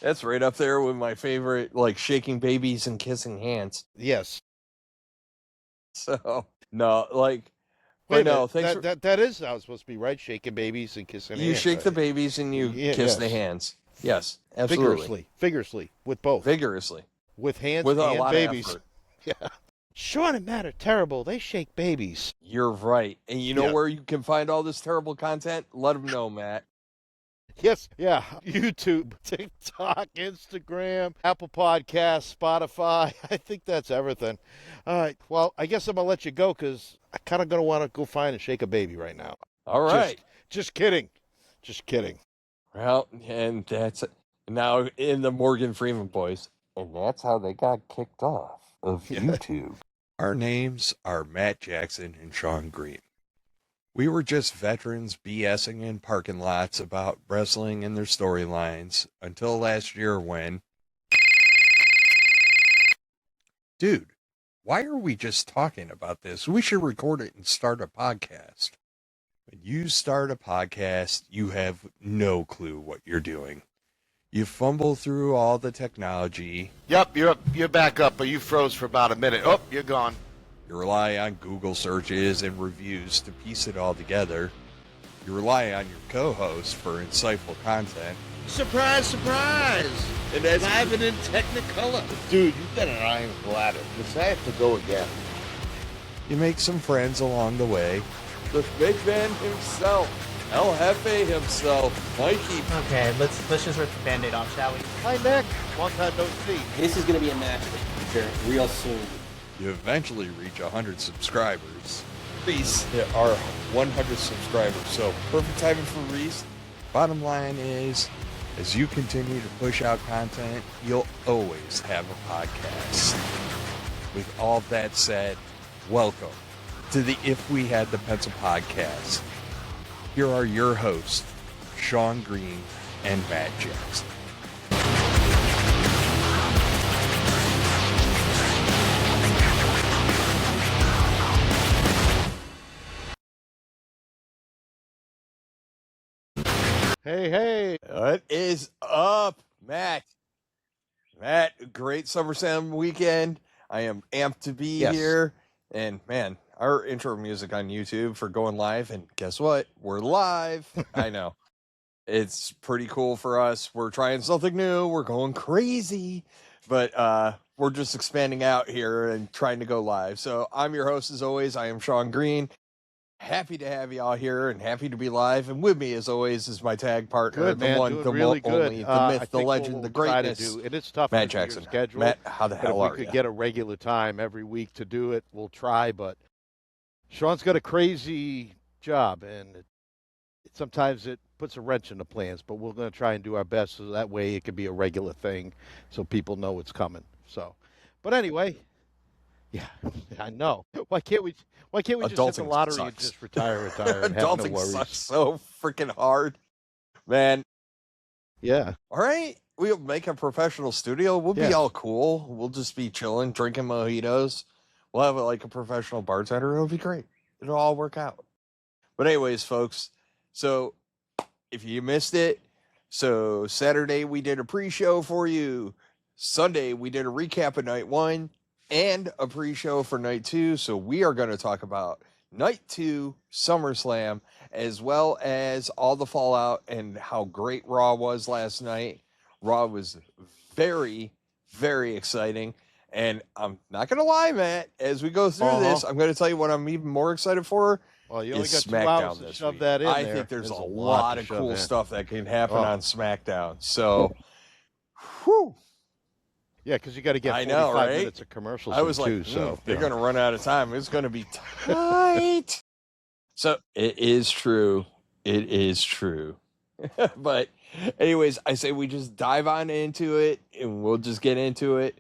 That's right up there with my favorite, like shaking babies and kissing hands. Yes. So no, like, Wait but a no, minute. thanks for That is how it's supposed to be, right? Shaking babies and kissing you hands. shake the Right? babies and you Yeah, kiss the yes. hands. Yes, absolutely, Vigorously, with both. vigorously, With hands with a and lot of babies. effort. Yeah. Sean and Matt are terrible. They shake babies. You're right, and you know Yeah. where you can find all this terrible content? Let them know, Matt. Yes, yeah. YouTube, TikTok, Instagram, Apple Podcasts, Spotify. I think that's everything. All right. Well, I guess I'm going to let you go because I kind of going to want to go find and shake a baby right now. All right. Just kidding. Just kidding. Well, and that's now in the Morgan Freeman voice. And that's how they got kicked off of YouTube. Our names are Matt Jackson and Sean Green. We were just veterans BSing in parking lots about wrestling and their storylines until last year when... Dude, why are we just talking about this? We should record it and start a podcast. When you start a podcast, you have no clue what you're doing. You fumble through all the technology. Yep, you're back up, but you froze for about a minute. Oh, you're gone. You rely on Google searches and reviews to piece it all together. You rely on your co-host for insightful content. Surprise, surprise! And as Live and in Technicolor. Dude, you've got an iron bladder. Because I have to go again. you make some friends along the way. The big man himself, El Jefe himself, Mikey. Okay, let's just rip the Band-Aid off, shall we? Hi, Nick. Long time no see. This is going to be a match feature real soon. You eventually reach 100 subscribers. Reese are 100 subscribers, so perfect timing for Reese. Bottom line is, as you continue to push out content, you'll always have a podcast. With all that said, welcome to the If We Had the Pencil podcast. Here are your hosts, Sean Green and Matt Jackson. Hey. What is up, Matt? Matt, great Summerslam weekend. I am amped to be here. And man, our intro music on YouTube for going live. And guess what? We're live. I know. It's pretty cool for us. We're trying something new. We're going crazy. But we're just expanding out here and trying to go live. So I'm your host as always. I am Sean Green. Happy to have you all here and happy to be live. And with me, as always, is my tag partner, Good, man. one, Doing the really good. only, the myth, the legend, we'll the try to greatness. do, and it's tough Matt for your Jackson. schedule. Matt, how the But hell if are we you? could get a regular time every week to do it, we'll try. But Sean's got a crazy job, and sometimes it puts a wrench in the plans. But we're going to try and do our best so that way it can be a regular thing, so people know it's coming. So, but anyway, yeah, I know. Why can't we just hit the Adulting lottery and sucks. just retire and have no Adulting worries? sucks so freaking hard, man. Yeah. All right, we'll make a professional studio. We'll be Yeah. all cool. We'll just be chilling, drinking mojitos. We'll have like a professional bartender. It'll be great. It'll all work out. But anyways, folks, so if you missed it, so Saturday we did a pre-show for you. Sunday we did a recap of night 1 and a pre-show for night 2. So we are going to talk about night 2 SummerSlam, as well as all the fallout and how great Raw was last night. Raw was very, very exciting. And I'm not going to lie, Matt, as we go through this, I'm going to tell you what I'm even more excited for. Well, you only is got 2 hours SmackDown to this shove week. that in I there. think there's a lot lot to of shove cool in. stuff that can happen Oh. on SmackDown. So, whew. Yeah, because you got to get I 45 know, right? minutes of commercials I was in, like, too. So they're going to run out of time. It's going to be tight. So it is true. It is true. But anyways, I say we just dive on into it and we'll just get into it.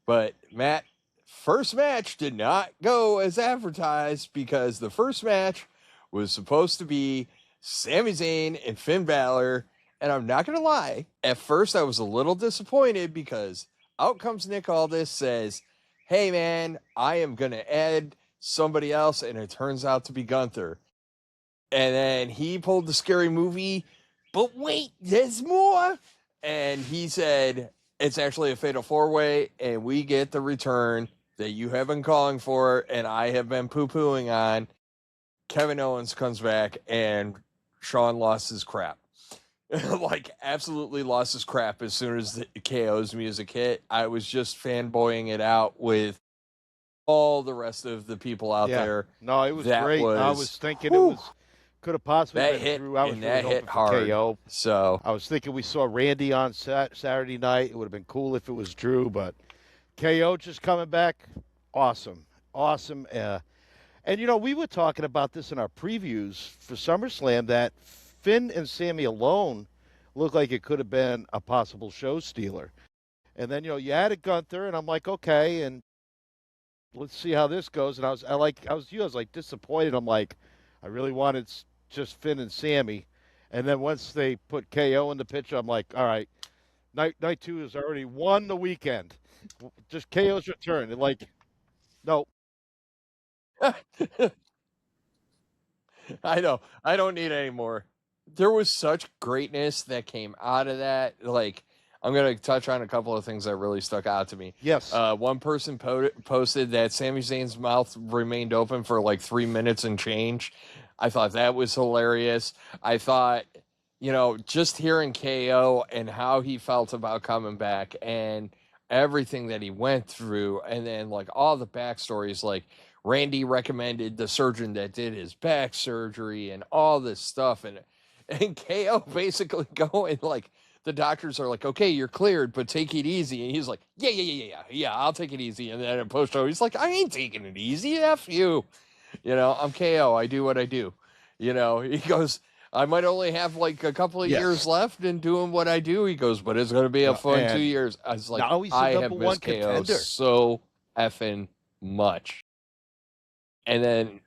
But Matt, first match did not go as advertised because the first match was supposed to be Sami Zayn and Finn Balor. And I'm not going to lie, at first I was a little disappointed because out comes Nick Aldis, says, hey man, I am going to add somebody else. And it turns out to be Gunther. And then he pulled the scary movie. But wait, there's more. And he said, it's actually a fatal 4-way, and we get the return that you have been calling for, and I have been poo-pooing on. Kevin Owens comes back, and Shawn lost his crap. Like, absolutely lost his crap as soon as the KO's music hit. I was just fanboying it out with all the rest of the people out there. No, it was That great. I was thinking it could have possibly that been hit, Drew. I was and really that hoping hit for hard. KO. So I was thinking we saw Randy on Saturday night. It would have been cool if it was Drew, but KO just coming back, awesome. And, we were talking about this in our previews for SummerSlam, that Finn and Sammy alone looked like it could have been a possible show stealer. And then, you added Gunther, and I'm like, okay, and let's see how this goes. And I was like disappointed. I'm like, I really wanted just Finn and Sammy. And then once they put KO in the picture, I'm like, all right, night 2 has already won the weekend. Just KO's return. And like, no. I know. I don't need any more. There was such greatness that came out of that. Like, I'm going to touch on a couple of things that really stuck out to me. Yes. One person posted that Sami Zayn's mouth remained open for like 3 minutes and change. I thought that was hilarious. I thought, just hearing KO and how he felt about coming back and everything that he went through, and then like all the backstories, like Randy recommended the surgeon that did his back surgery and all this stuff, and KO basically going like, the doctors are like, okay, you're cleared, but take it easy. And he's like, yeah, I'll take it easy. And then at post-show, he's like, I ain't taking it easy. F you. I'm KO. I do what I do. He goes, I might only have like a couple of years left in doing what I do. He goes, but it's going to be a fun 2 years. I was like, I have missed KO so effing much. And then,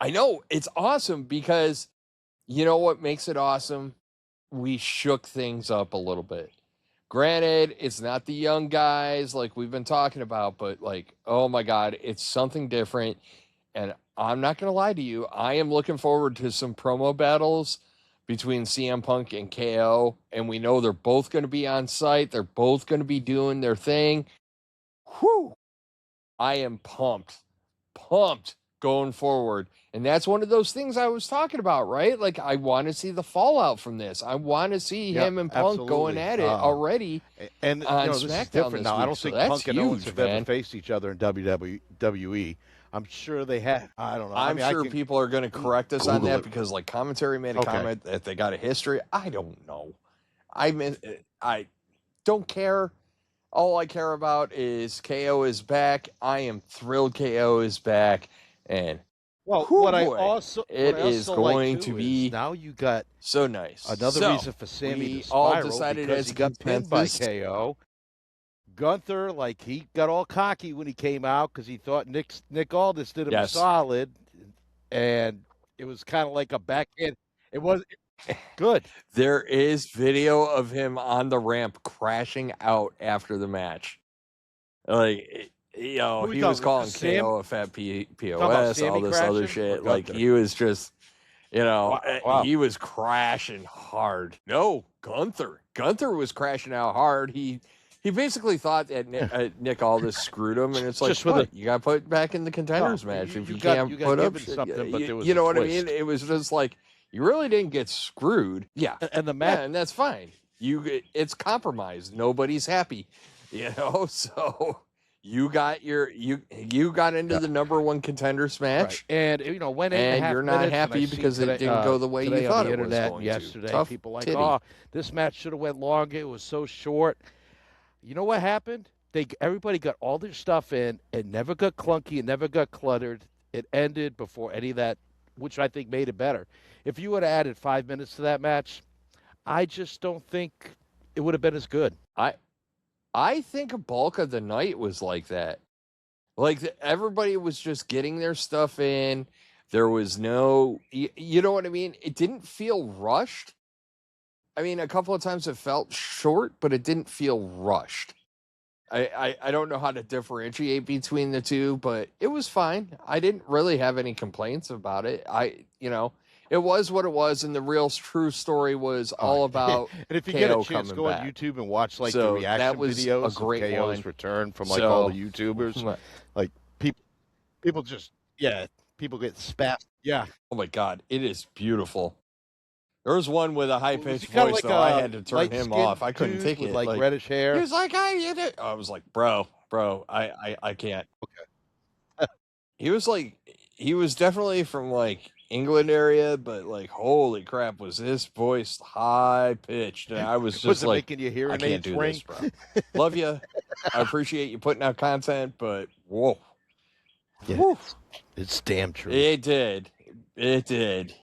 I know it's awesome because you know what makes it awesome? We shook things up a little bit. Granted, it's not the young guys like we've been talking about, but like, oh my God, it's something different. And I'm not going to lie to you. I am looking forward to some promo battles between CM Punk and KO. And we know they're both going to be on site. They're both going to be doing their thing. Whew. I am pumped going forward. And that's one of those things I was talking about, right? Like, I want to see the fallout from this. I want to see him and Punk going at it already. And on this SmackDown is different now. I don't think Punk and Owens have ever faced each other in WWE. I'm sure they have. I don't know. I'm sure people are going to correct us on that because, like, commentary made a comment that they got a history. I don't know. I don't care. All I care about is KO is back. I am thrilled KO is back. And what I also going to be now you got so nice. Another reason for Sammy to spiral all decided because he got pinned by KO. Gunther, like, he got all cocky when he came out because he thought Nick Aldis did him a solid, and it was kind of like a backhand. It was good. There is video of him on the ramp crashing out after the match. Like, he was calling KO a fat POS, all this other shit. Like, he was just, he was crashing hard. No, Gunther. Gunther was crashing out hard. He basically thought that Nick Aldis screwed him, and it's like, you got to put back in the contenders match if you can't put up something. But you know what I mean? It was just like, you really didn't get screwed. Yeah, and the match, and that's fine. It's compromised. Nobody's happy, So you got into the number one contenders match, and went and you're not happy because it didn't go the way you thought it was going yesterday. to. People like, this match should have went longer. It was so short. You know what happened? Everybody got all their stuff in. It never got clunky. It never got cluttered. It ended before any of that, which I think made it better. If you would have added 5 minutes to that match, I just don't think it would have been as good. I think a bulk of the night was like that. Like, everybody was just getting their stuff in. There was no, you know what I mean? It didn't feel rushed. I mean, a couple of times it felt short, but it didn't feel rushed. I don't know how to differentiate between the two, but it was fine. I didn't really have any complaints about it. It It was what it was, and the real true story was all about and if you get a KO chance, coming go back. on YouTube and watch like So the reaction that was videos a great of KO's one. return from like all the So- YouTubers. Like people just people get spat. Yeah, Oh my God, it is beautiful. There was one with a high Was he pitched kinda voice, like though. I a had to turn him light-skinned off. I couldn't dude take with it. like reddish hair. He was like, I was like, bro, I can't. Okay. He was definitely from like England area, but like, holy crap, was his voice high pitched? And I was just Was it like, making you I hearing can't aids do ring? this, bro. Love you. I appreciate you putting out content, but whoa. Yeah. Whew. It's damn true. It did. It did.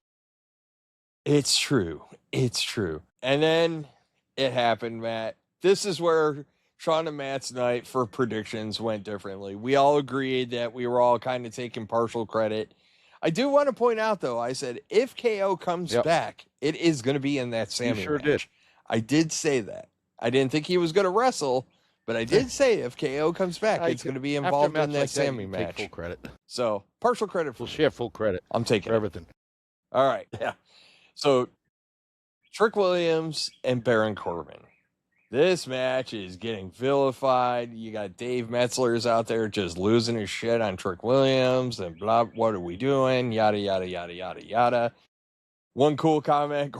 It's true. It's true. And then it happened, Matt. This is where Sean and Matt's night for predictions went differently. We all agreed that we were all kind of taking partial credit. I do want to point out, though, I said if KO comes back, it is going to be in that Sammy sure match. did. I did say that. I didn't think he was going to wrestle, but I did say if KO comes back, it's going to be involved in that Sammy Take match. full credit. So partial credit for We'll me. share full credit I'm taking for it. everything. All right. Yeah. So Trick Williams and Baron Corbin. This match is getting vilified. You got Dave Metzler's out there just losing his shit on Trick Williams and blah. What are we doing? Yada, yada, yada, yada, yada. One cool comment,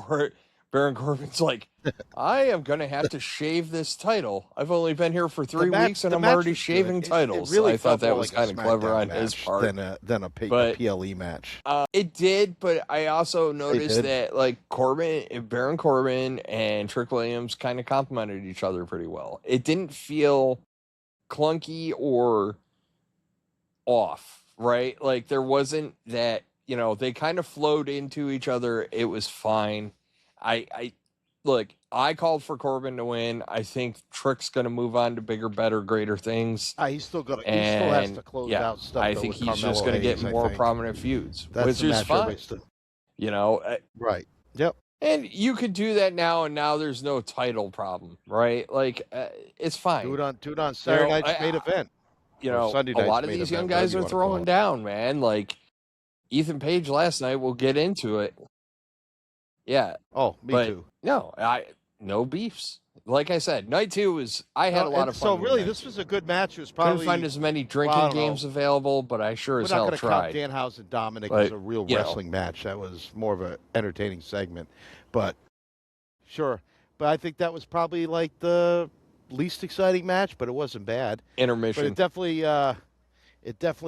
Baron Corbin's like, I am going to have to shave this title. I've only been here for 3 weeks and I'm already shaving titles. Really I thought that felt was more like kind a of clever SmackDown on his match part. than a But- PLE match. It did, but I also noticed did. that like Baron Corbin and Trick Williams kind of complemented each other pretty well. It didn't feel clunky or off, right? Like there wasn't that, they kind of flowed into each other. It was fine. I called for Corbin to win. I think Trick's going to move on to bigger, better, greater things. He still has to close out stuff. I though, think with he's just Carmelo going to get Hayes, I more think. prominent feuds, That's which the is match fine. everybody still- Right. Yep. And you could do that now, and now there's no title problem, right? Like, it's fine. Do it on Saturday night's main event. or Sunday A night's lot of main these event, young guys whatever you are wanna call throwing it. down, man. Like, Ethan Page last night, we'll get into it. Yeah. Oh, me But too. No, no beefs. Like I said, night 2 was, I had a lot of fun. So with really, night this 2. was a good match. It was Couldn't probably find as many I drinking don't know. games available, but I sure we're as not hell going to count tried. Danhausen and Dominic But, as a real you know. wrestling match. That was more of an entertaining segment, but sure. But I think that was probably like the least exciting match, but it wasn't bad. But Intermission. it definitely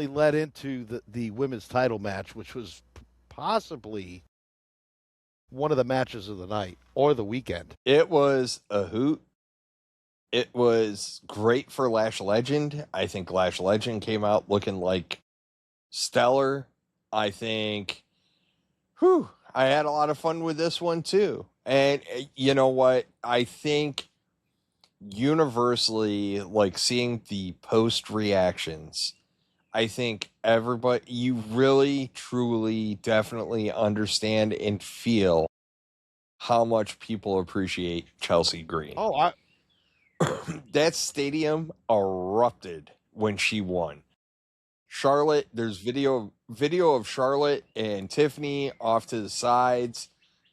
led into the women's title match, which was possibly one of the matches of the night or the weekend. It was a hoot. It was great for Lash Legend. I think Lash Legend came out looking like stellar. I think, I had a lot of fun with this one too. And you know what? I think universally, like seeing the post reactions, I think everybody, you really, truly, definitely understand and feel how much people appreciate Chelsea Green. Oh, That stadium erupted when she won. Charlotte, there's video of Charlotte and Tiffany off to the sides,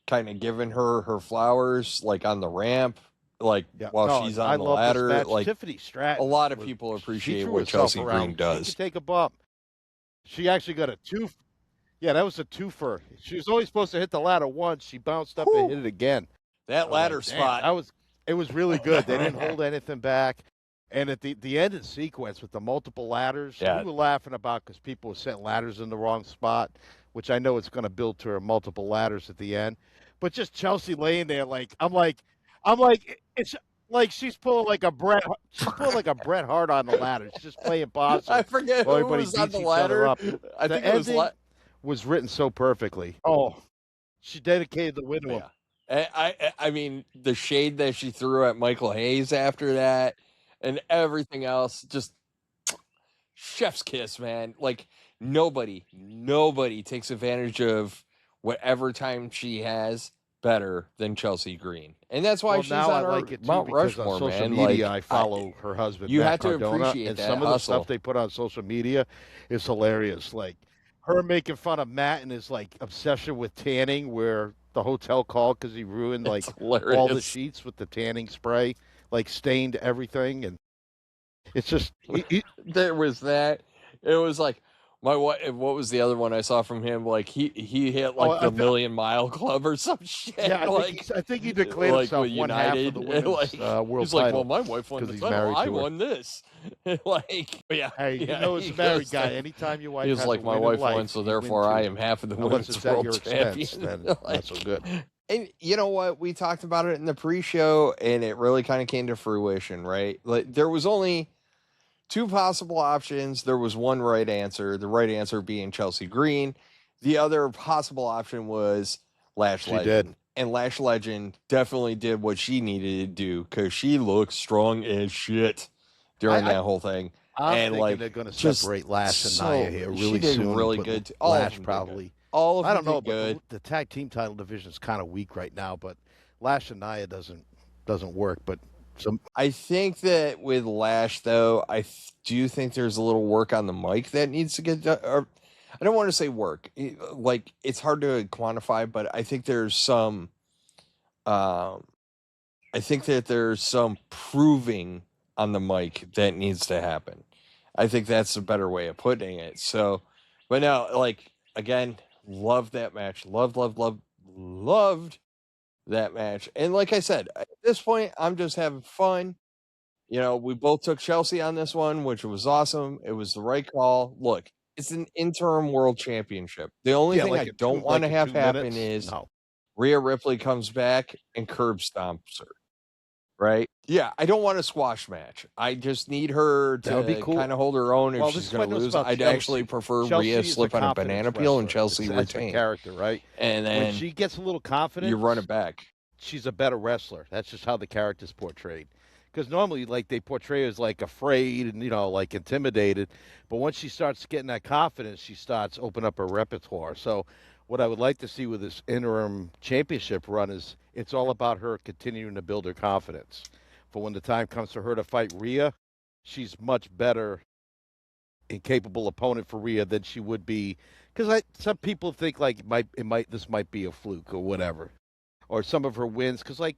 kind of giving her flowers, like on the ramp, like while she's on the love this ladder. match. Like Tiffany Stratton, a lot of was- people she appreciate threw what herself Chelsea around. Green does. She could take a bump. She actually got a two. Yeah, that was a twofer. She was only supposed to hit the ladder once. She bounced up and hit it again. That ladder Like, damn, spot. It was really good. They didn't hold anything back. And at the end of the sequence with the multiple ladders, Yeah. we were laughing about because people were setting ladders in the wrong spot, which I know it's going to build to her multiple ladders at the end. But just Chelsea laying there, I'm like, it's like she's pulling like a Bret Hart on the ladder. She's just playing possum. I forget Well, who everybody was on beats the each other ladder. up. I The think it was. ending was written so perfectly. Oh, she dedicated the win to him. I mean, the shade that she threw at Michael Hayes after that and everything else, just chef's kiss, man. Like nobody takes advantage of whatever time she has better than Chelsea Green. And that's why Well, she's now on I our like it too Mount because Rushmore, on social man. media Like, I follow her husband. you Matt have to Cardona, appreciate and that some of the hustle. stuff they put on social media is hilarious. Like her making fun of Matt and his like obsession with tanning, where the hotel called because he ruined like It's all the hilarious. sheets with the tanning spray, like stained everything, and it's just There was that. It was like my wife. What was the other one I saw from him? Like he hit Oh, like I the $1,000,000 Club or some shit. yeah, like I think he declared like himself with one half of United. the And women's like world he's like, well, title my wife won the because he's title. married I to her. won this. Like yeah, Hey, you yeah. know, as He a married goes guy, to- anytime your wife he was has like, a my win wife in life, won, so you win therefore I too. am half of the Unless women's it's at world your champion. expense, then Like, not so good. and you know what? We talked about it in the pre-show, and it really kind of came to fruition, right? Like there was only two possible options. There was one right answer. The right answer being Chelsea Green. The other possible option was Lash She Legend. did. And Lash Legend definitely did what she needed to do because she looked strong as shit during I that whole thing. I'm And thinking like they're going to just separate Lash and so Nia here she really did soon. really Put good. All of Lash them did good. probably. All of I them don't know, did but good. the tag team title division is kind of weak right now. But Lash and Nia doesn't work. But some I think that with Lash, though, do think there's a little work on the mic that needs to get done. Or I don't want to say work. Like, it's hard to quantify, but I think there's some. I think that there's some proving on the mic that needs to happen. I think that's a better way of putting it. So, but no, like again, love that match. Loved that match. And like I said, at this point, I'm just having fun. You know, we both took Chelsea on this one, which was awesome. It was the right call. Look, it's an interim world championship. The only yeah, thing I like don't want to have 2 happen minutes. is No, Rhea Ripley comes back and curb stomps her. Right? Yeah, I don't want a squash match. I just need her that would be to cool. kind of hold her own if Well, she's this is what I going to noticed lose. about I'd actually Chelsea. prefer Chelsea Rhea is a slip on a confidence banana peel and wrestler. Chelsea That's her retain. character, right? And When then she gets a little you confidence, run it back. she's a better wrestler. That's just how the character's portrayed. Because normally, like, they portray her as like afraid and like intimidated. But once she starts getting that confidence, she starts opening up her repertoire. So, what I would like to see with this interim championship run is it's all about her continuing to build her confidence. For when the time comes for her to fight Rhea, she's much better and capable opponent for Rhea than she would be. Because some people think like this might be a fluke or whatever, or some of her wins. Because like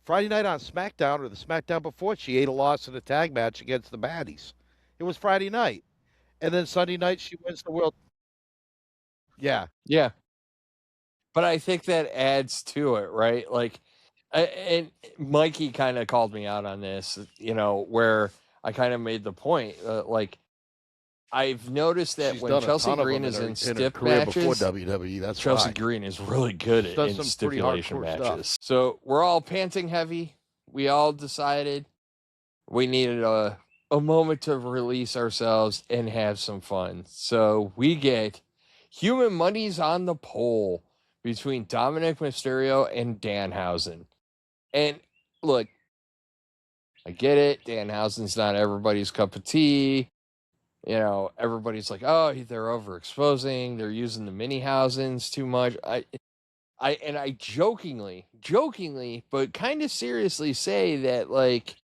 Friday night on SmackDown or the SmackDown before, she ate a loss in a tag match against the Baddies. It was Friday night, and then Sunday night she wins the world. Yeah, Yeah. But I think that adds to it, right? Like, and Mikey kind of called me out on this, where I kind of made the point. Like, I've noticed that she's when done a Chelsea ton of Green them is in in her stiff career before matches, WWE. That's Chelsea why. Green is really good She's done in some pretty stipulation hardcore matches. stuff. So we're all panting heavy. We all decided we needed a moment to release ourselves and have some fun. So we get human money's on the pole between Dominic Mysterio and Danhausen. And look, I get it. Danhausen's not everybody's cup of tea. Everybody's like, oh, they're overexposing. They're using the mini housings too much. I jokingly, but kind of seriously say that, like,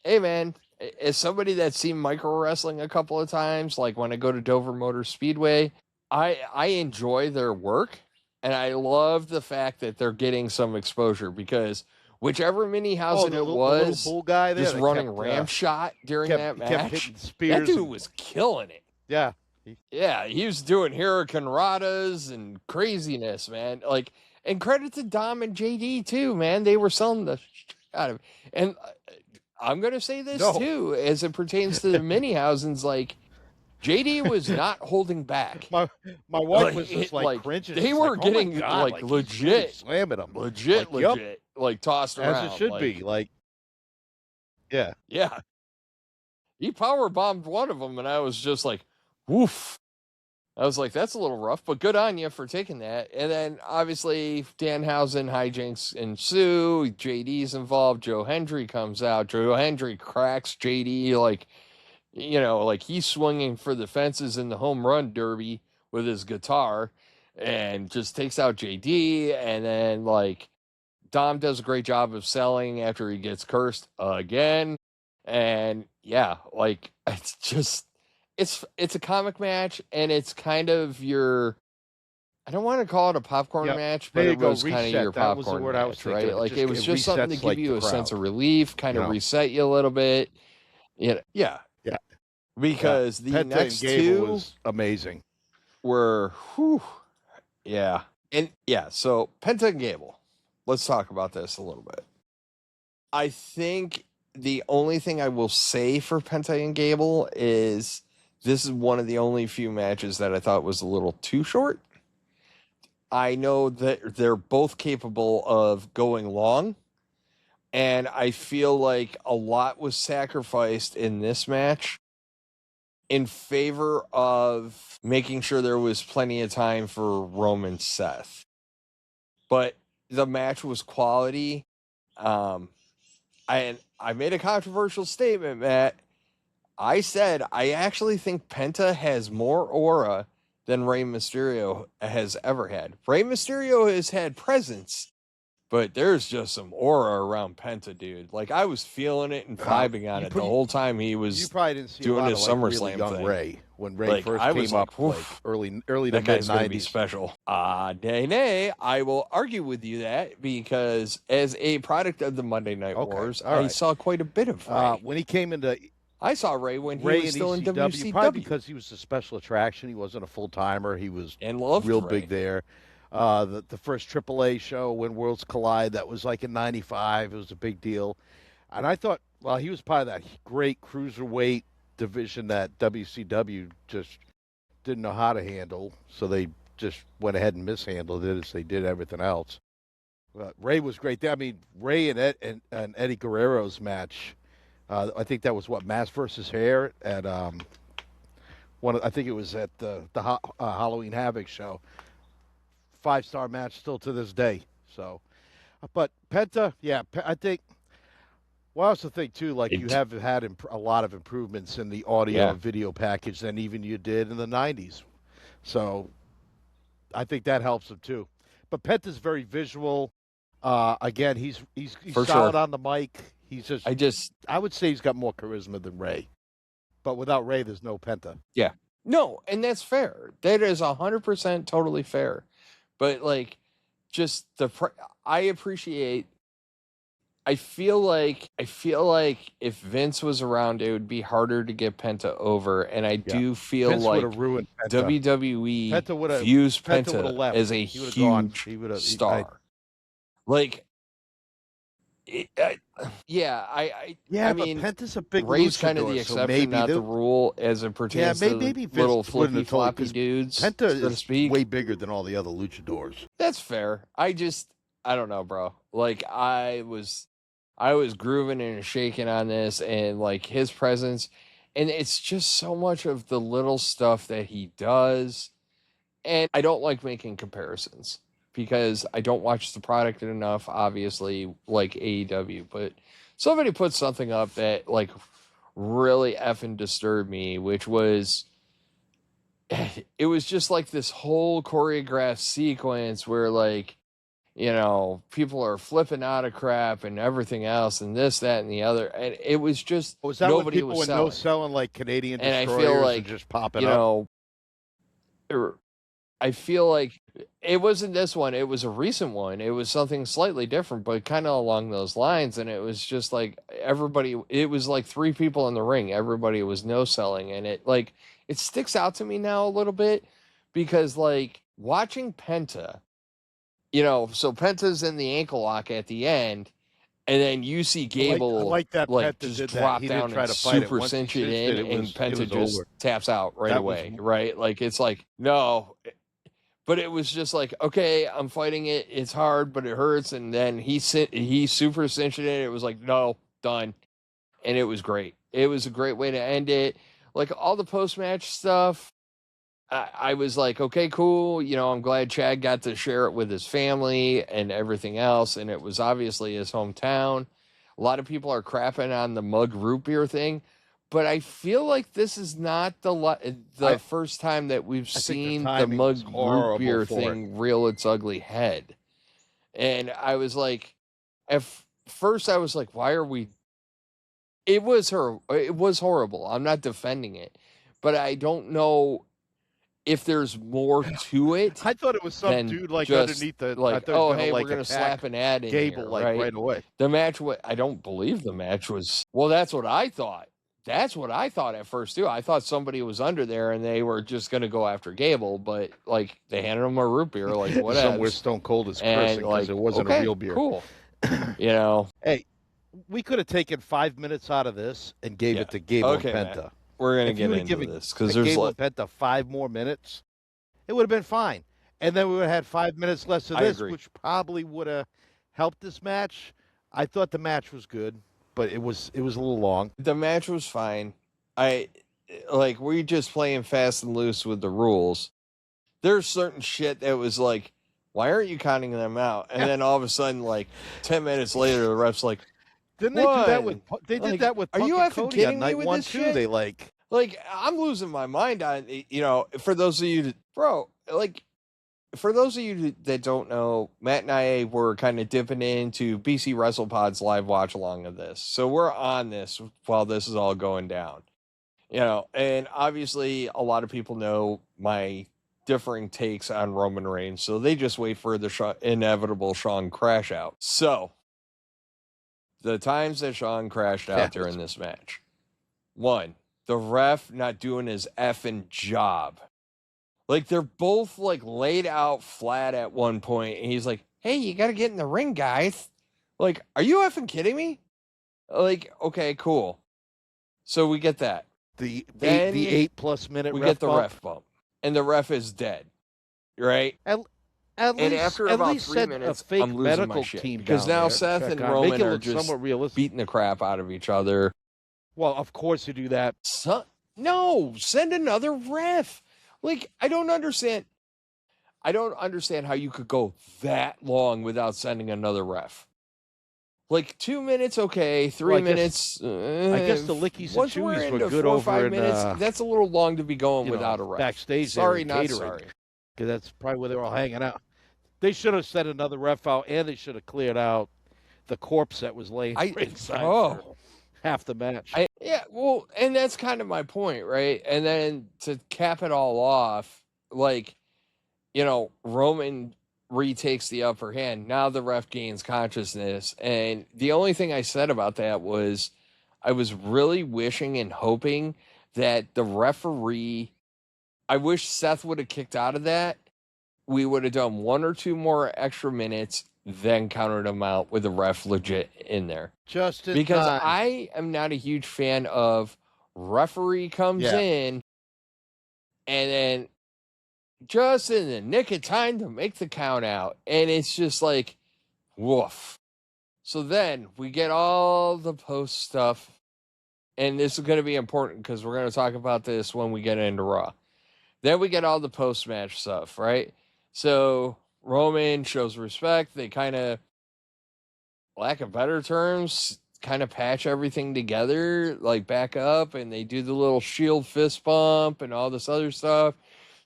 hey, man, as somebody that's seen micro wrestling a couple of times, like when I go to Dover Motor Speedway, I enjoy their work, and I love the fact that they're getting some exposure because whichever mini housing the it little was, bull guy there just that running kept, ram shot during that kept match, hitting that spears. dude was killing it. Yeah. Yeah, he was doing Hurricane Radas and craziness, man. Like, and credit to Dom and JD too, man. They were selling the shit out of it. And I'm gonna say this too, as it pertains to the mini housings. Like, JD was not holding back. My wife was just like cringing. They were getting like legit, slamming them, legit, like tossed around as it should be. Like, yeah. He power bombed one of them, and I was just like, woof. I was like, that's a little rough, but good on you for taking that. And then obviously Danhausen hijinks ensue. JD's involved. Joe Hendry comes out. Joe Hendry cracks JD like he's swinging for the fences in the home run derby with his guitar, and just takes out JD. And then like Dom does a great job of selling after he gets cursed again. And yeah, like it's just it's a comic match, and it's kind of your. I don't want to call it a popcorn Yep. match, but There you it go, was kind of reset. your That was the popcorn word I was match, thinking right? of. Like it was It just something to resets, give like, you the a sense crowd, of relief, kind you of know? reset you a little bit. Yeah, Yeah. because the Penta and next Gable two was amazing. were, whew, yeah, and yeah. So Penta and Gable, let's talk about this a little bit. I think the only thing I will say for Penta and Gable is this is one of the only few matches that I thought was a little too short. I know that they're both capable of going long, and I feel like a lot was sacrificed in this match in favor of making sure there was plenty of time for Roman Seth. But the match was quality. I made a controversial statement, Matt. I said I actually think Penta has more aura than Rey Mysterio has ever had. Rey Mysterio has had presence, but there's just some aura around Penta, dude. Like I was feeling it and vibing on it the whole time he You was probably didn't see a doing lot his of, like, really SummerSlam young thing. Ray when Ray Like, first I was came like, up, like "Oof, early to that mid guy's going to be 90s. special." Nay, I will argue with you that because as a product of the Monday Night Okay, Wars, all I right. saw quite a bit of Ray. When he came into I saw Ray when he Ray was in still in ECW, probably WCW because he was a special attraction. He wasn't a full timer. He was and loved real Ray. big there. The first AAA show when Worlds Collide, that was like in '95. It was a big deal, and I thought, well, he was part of that great cruiserweight division that WCW just didn't know how to handle, so they just went ahead and mishandled it as they did everything else. But Ray was great. I mean, Ray and Eddie Guerrero's match. I think that was what, Mask versus Hair at I think it was at the Halloween Havoc show. 5-star match still to this day. So, but Penta, yeah, I think. Well, I also think too, like, you have had a lot of improvements in the audio and video package than even you did in the '90s. So, I think that helps him too. But Penta's very visual. Again, he's For solid sure. on the mic. He's just. I would say he's got more charisma than Ray. But without Ray, there's no Penta. Yeah. No, and that's fair. That is 100% totally fair. But like, just I appreciate. I feel like if Vince was around, it would be harder to get Penta over, and I do feel Vince like would have ruined Penta. WWE Penta views Penta Penta left. as a He would have gone. huge He would have star. Like, yeah, I mean, but Penta's a big Ray's kind of the luchador, exception, so maybe not the rule, as it pertains to maybe Vince little wouldn't flippy have told, floppy 'cause dudes, Penta so to is speak. way bigger than all the other luchadors. That's fair. I don't know, bro. Like I was grooving and shaking on this, and like his presence, and it's just so much of the little stuff that he does. And I don't like making comparisons because I don't watch the product enough, obviously, like AEW. But somebody put something up that like really effing disturbed me, which was it was just like this whole choreographed sequence where like, you know, people are flipping out of crap and everything else and this, that, and the other. And it was just Was that nobody when people was were selling. selling like Canadian And I destroyers feel like, and just popping you up? know, I feel like it wasn't this one. It was a recent one. It was something slightly different, but kind of along those lines. And it was just like it was like 3 people in the ring. Everybody was no selling. And it sticks out to me now a little bit because like watching Penta, you know, so Penta's in the ankle lock at the end. And then you see Gable I like that Penta just did that. drop He didn't down try and to fight it. super Once he cinch it cinched in, it, and Penta just over. taps out right That was- away, right? Like it's like no, but it was just like okay, I'm fighting it. It's hard, but it hurts. And then he super cinched it. It was like no, done, and it was great. It was a great way to end it. Like all the post match stuff. I was like, okay, cool. You know, I'm glad Chad got to share it with his family and everything else. And it was obviously his hometown. A lot of people are crapping on the mug root beer thing, but I feel like this is not the first time that we've seen the mug root beer thing reel its ugly head. And I was like, at first I was like, why are we? It was horrible. I'm not defending it. but I don't know if there's more to it. I thought it was some than dude like just, underneath the. I like, thought he was oh, gonna, hey, like, we're gonna attack slap an ad in Gable here, like right away. The match, I don't believe the match was. Well, that's what I thought. That's what I thought at first too. I thought somebody was under there and they were just gonna go after Gable, but like they handed him a root beer, like whatever. Somewhere Stone Cold is cursing and because like it wasn't okay, a real beer. Cool. You know, Hey, we could have taken 5 minutes out of this and gave Yeah. it to Gable Okay, and Penta. Matt. We're gonna If you get would've into given this because there's Gable like and Penta 5 more minutes, it would have been fine. And then we would have had 5 minutes less of I this, agree. which probably would have helped this match. I thought the match was good, but it was a little long. the match was fine. We just playing fast and loose with the rules. There's certain shit that was like, why aren't you counting them out? And then all of a sudden, like 10 minutes later, the ref's like, Didn't they do that with? One. They did Like, that with. are Punk you and effing Cody kidding on me night with one this too? shit? They like. I'm losing my mind on, for those of you, for those of you that don't know, Matt and I were kind of dipping into BC WrestlePod's live watch along of this. So we're on this while this is all going down, and obviously a lot of people know my differing takes on Roman Reigns. So they just wait for the inevitable Shawn crash out. So the times that Shawn crashed out during this match, one, the ref not doing his effing job. Like they're both like laid out flat at one point, and he's like, "Hey, you got to get in the ring, guys." Like, are you effing kidding me? Like, okay, cool. So we get that. The Then 8+ minute. We ref get the bump. ref bump, and the ref is dead. Right? At And least, after at about least 3 send minutes, a fake I'm losing medical my shit team because down now there Seth check and on- Roman make it are look just somewhat realistic. beating the crap out of each other. Well, of course you do that. No, send another ref. Like, I don't understand how you could go that long without sending another ref. Like 2 minutes, okay. 3 minutes. I guess the Licky once we're Sachuis into were good 4 or over 5 in, minutes, that's a little long to be going without a ref. backstage. Sorry, not catering, sorry. because that's probably where they were all hanging out. They should have sent another ref out, and they should have cleared out the corpse that was laying ringside for half the match. And that's kind of my point, right? And then to cap it all off, Roman retakes the upper hand. Now the ref gains consciousness. And the only thing I said about that was I was really wishing and hoping that the referee, I wish Seth would have kicked out of that. We would have done 1 or 2 more extra minutes, then counted him out with the ref legit in there. Because I am not a huge fan of referee comes in and then just in the nick of time to make the count out. And it's just like, woof. So then we get all the post stuff. And this is going to be important because we're going to talk about this when we get into Raw. Then we get all the post-match stuff, right? So Roman shows respect. They kind of, lack of better terms, kind of patch everything together, like back up, and they do the little shield fist bump and all this other stuff.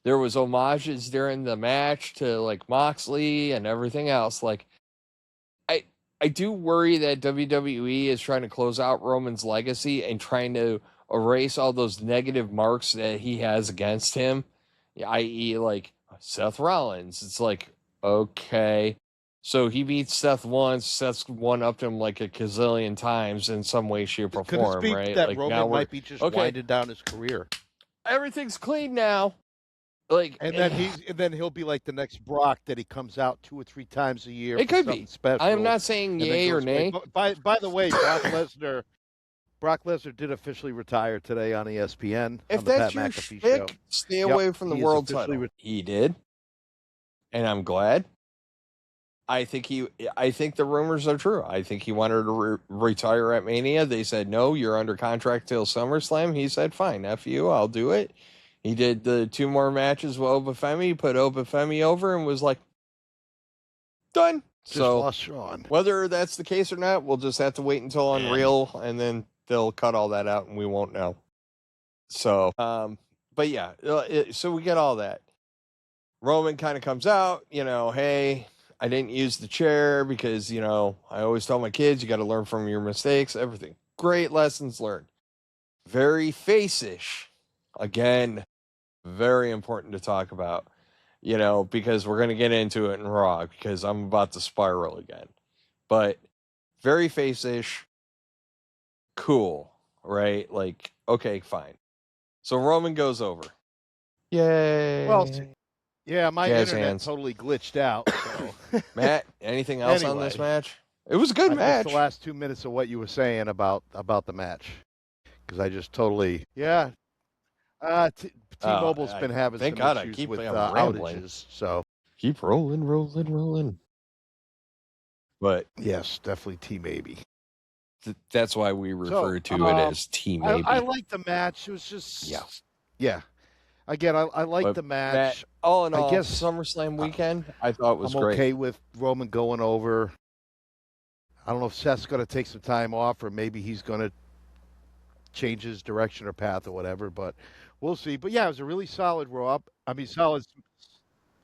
There was homages during the match to like Moxley and everything else. Like, I do worry that WWE is trying to close out Roman's legacy and trying to erase all those negative marks that he has against him, i.e. like Seth Rollins. It's like, okay. So he beats Seth once. Seth's one-upped him like a gazillion times in some way, shape, or form, right? That like Roman now might be just winding down his career. Everything's clean now. Like, and then he'll be like the next Brock that he comes out 2 or 3 times a year. It could be special. I am not saying yay or nay. By the way, Brock Lesnar did officially retire today on ESPN. If on the that's Pat your McAfee shtick, show. stay away from the world title. He did, and I'm glad. I think the rumors are true. I think he wanted to retire at Mania. They said, no, you're under contract till SummerSlam. He said, fine, F you, I'll do it. He did the 2 more matches with Obafemi, put Obafemi over, and was like, done. Just so lost Sean. Whether that's the case or not, we'll just have to wait until Unreal, and then they'll cut all that out, and we won't know. So, but yeah, so we get all that. Roman kind of comes out, hey, I didn't use the chair because, I always tell my kids, you got to learn from your mistakes, everything. Great lessons learned. Very face-ish. Again, very important to talk about, because we're going to get into it in Raw because I'm about to spiral again. But very face-ish, cool, right? Like, okay, fine. So Roman goes over. Yay. Well, yeah, my Jazz internet hands. totally glitched out. So. Matt, anything else on this Anyway. match? It was a good I match. missed the last 2 minutes of what you were saying about the match because I just totally T-Mobile's been having thank some God issues I keep with rambling. outages, so Keep rolling. But yes, definitely T-Maybe. That's why we refer to it as T-Maybe. I like the match. It was just yeah. Again, I like the match. Matt, all in all, I guess SummerSlam weekend, I thought was I'm great. okay with Roman going over. I don't know if Seth's going to take some time off or maybe he's going to change his direction or path or whatever, but we'll see. But yeah, it was a really solid solid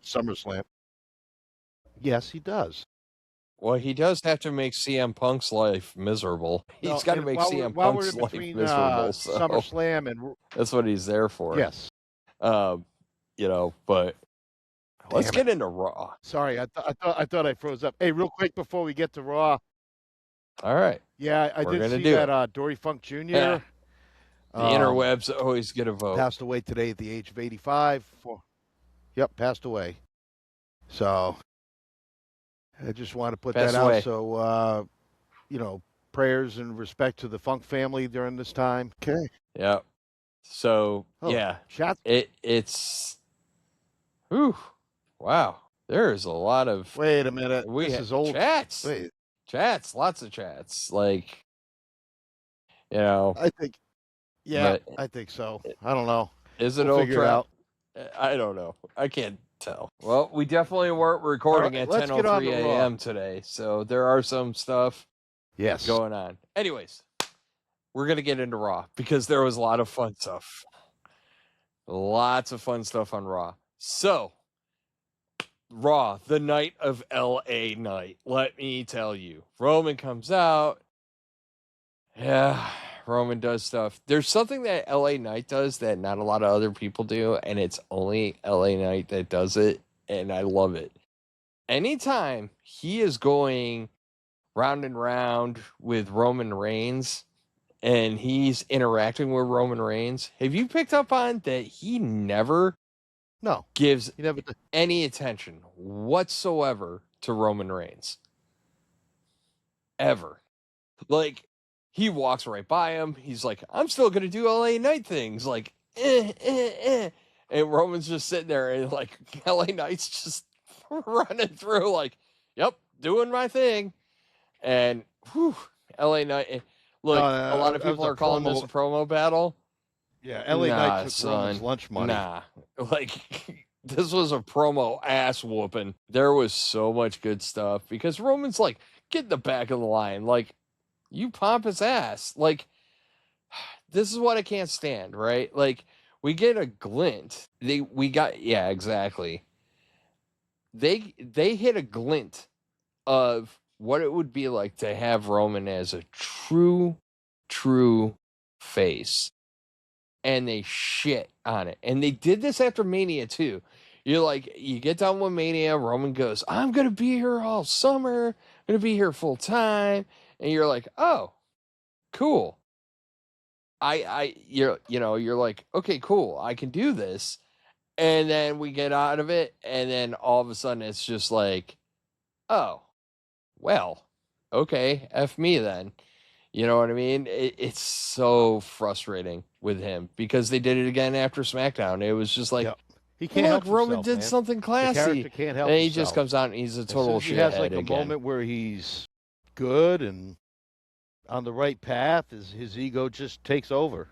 SummerSlam. Yes, he does. Well, he does have to make CM Punk's life miserable. He's got to make CM Punk's life miserable. So SummerSlam and that's what he's there for. Yes. But let's get into Raw. Sorry, I thought I froze up. Hey, real quick before we get to Raw. All right. Yeah, I did see that Dory Funk Jr. Yeah. The interwebs always get a vote. Passed away today at the age of 85. Yep, passed away. So I just want to put that out. So, prayers and respect to the Funk family during this time. Okay. Yeah. So, shots. It's, whew, wow. There's a lot of. Wait a minute. This is old chats. Wait. Chats, lots of chats. Like, I think. Yeah, I think so. I don't know. Is it old crap? I don't know. I can't tell. Well, we definitely weren't recording at 10:03 a.m. today, so there are some stuff going on. Anyways, we're going to get into Raw because there was a lot of fun stuff. Lots of fun stuff on Raw. So, Raw, the night of LA night. Let me tell you. Roman comes out. Yeah, Roman does stuff. There's something that LA Knight does that not a lot of other people do, and it's only LA Knight that does it, and I love it. Anytime he is going round and round with Roman Reigns, and he's interacting with Roman Reigns, have you picked up on that he never gives any attention whatsoever to Roman Reigns? Ever. Like, he walks right by him. He's like, I'm still going to do LA Knight things. Like, And Roman's just sitting there and like LA Knight's just running through like, yep, doing my thing. And whew, LA Knight. Look, a lot of people are calling this a promo battle. Yeah, LA Knight took Roman's lunch money. Nah, like this was a promo ass whooping. There was so much good stuff because Roman's like, get in the back of the line. Like, you pompous ass. Like, this is what I can't stand, right? Like, we get a glint. Exactly. They hit a glint of what it would be like to have Roman as a true face. And they shit on it. And they did this after Mania too. You're like, you get done with Mania, Roman goes, I'm going to be here all summer. I'm going to be here full time. And you're like, oh, cool. You're like, okay, cool. I can do this. And then we get out of it. And then all of a sudden it's just like, oh, well, okay. F me then. You know what I mean? It's so frustrating with him because they did it again after SmackDown. It was just like, he can't help Roman himself, did man. something classy. The character can't help and he himself. just comes out and he's a total shithead. He has like a moment where he's good and on the right path. His ego just takes over.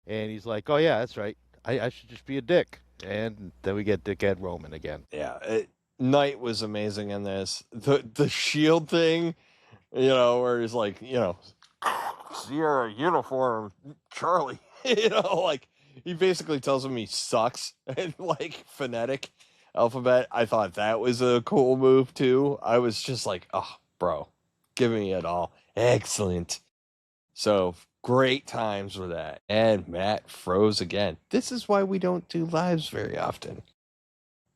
And he's like, oh, yeah, that's right. I should just be a dick. And then we get dickhead Roman again. Yeah, Knight was amazing in this. The Shield thing, where he's like, Sierra uniform, Charlie, like he basically tells him he sucks and like phonetic alphabet. I thought that was a cool move too. I was just like, oh, bro, give me it all. Excellent. So Great times with that. And Matt froze again. This is why we don't do lives very often.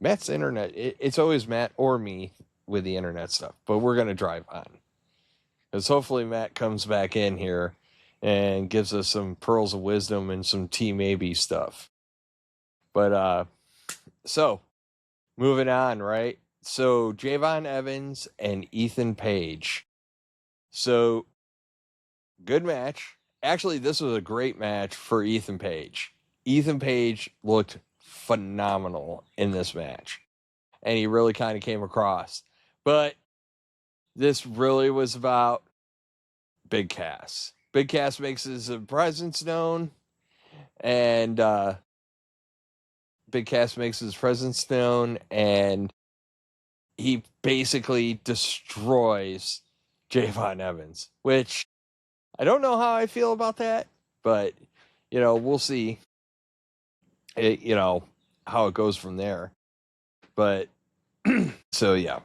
Matt's internet, it's always Matt or me with the internet stuff, but we're going to drive on. Because hopefully Matt comes back in here and gives us some pearls of wisdom and some Team AB stuff. But, so, moving on, right? So, Javon Evans and Ethan Page. So, good match. Actually, this was a great match for Ethan Page. Ethan Page looked phenomenal in this match. And he really kind of came across. But this really was about Big Cass. Big Cass makes his presence known. And Big Cass makes his presence known. And he basically destroys Javon Evans. Which, I don't know how I feel about that. But, we'll see. How it goes from there. But, so yeah.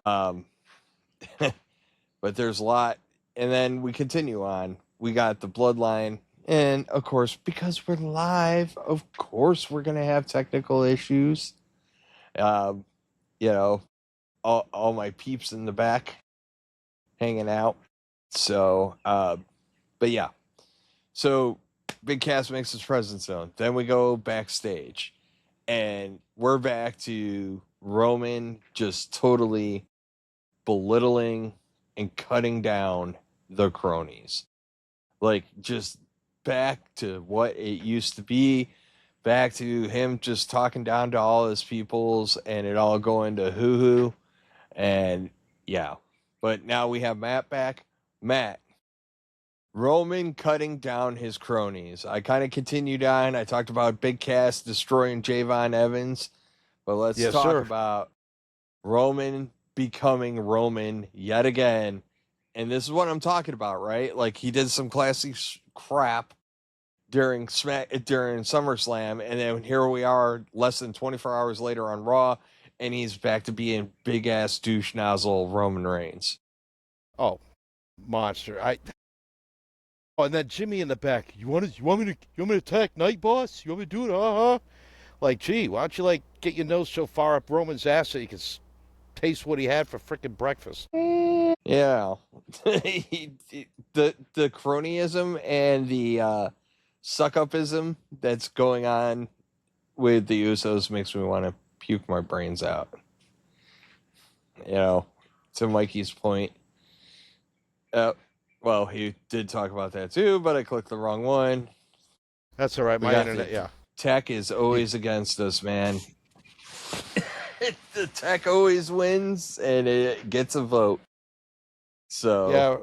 But there's a lot. And then we continue on. We got the Bloodline. And, of course, because we're live, of course we're going to have technical issues. All my peeps in the back hanging out. So, but yeah. So, Big Cass makes his presence known. Then we go backstage. And we're back to Roman just totally belittling and cutting down the cronies. Like, just back to what it used to be. Back to him just talking down to all his peoples and it all going to hoo-hoo. And, yeah. But now we have Matt back. Matt. Roman cutting down his cronies. I kind of continued on. I talked about Big Cass destroying Javon Evans. But let's talk about Roman becoming Roman yet again. And this is what I'm talking about, right? Like, he did some classic crap during SummerSlam. And then here we are less than 24 hours later on Raw. And he's back to being big-ass douche nozzle Roman Reigns. Oh, monster. Oh, and then Jimmy in the back. You want me to attack Night Boss? You want me to do it? Like, gee, why don't you get your nose so far up Roman's ass so you can taste what he had for frickin' breakfast? Yeah, the cronyism and the suck-upism that's going on with the Usos makes me want to puke my brains out. To Mikey's point. Well, he did talk about that too, but I clicked the wrong one. That's all right. My internet, yeah. Tech is always against us, man. The tech always wins, and it gets a vote. So yeah,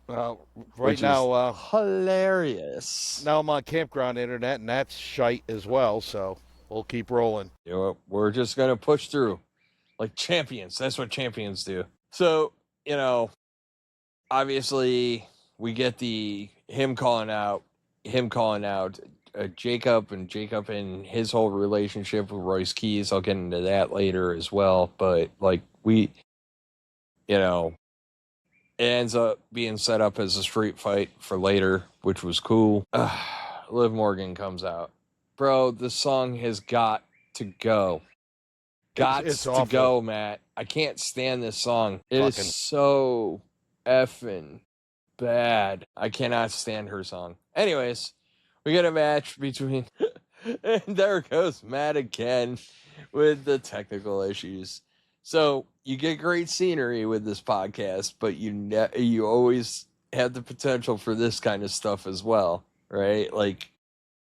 well, right now, hilarious. Now I'm on campground internet, and that's shite as well. So we'll keep rolling. We're just gonna push through, like champions. That's what champions do. So obviously we get him calling out Jacob and his whole relationship with Royce Keys. I'll get into that later as well. But it ends up being set up as a street fight for later, which was cool. Liv Morgan comes out. Bro, this song has got to go. It's to go, Matt. I can't stand this song. It is so effing bad. I cannot stand her song. Anyways, we get a match between... and there goes Matt again with the technical issues. So you get great scenery with this podcast, but you always have the potential for this kind of stuff as well, right? Like,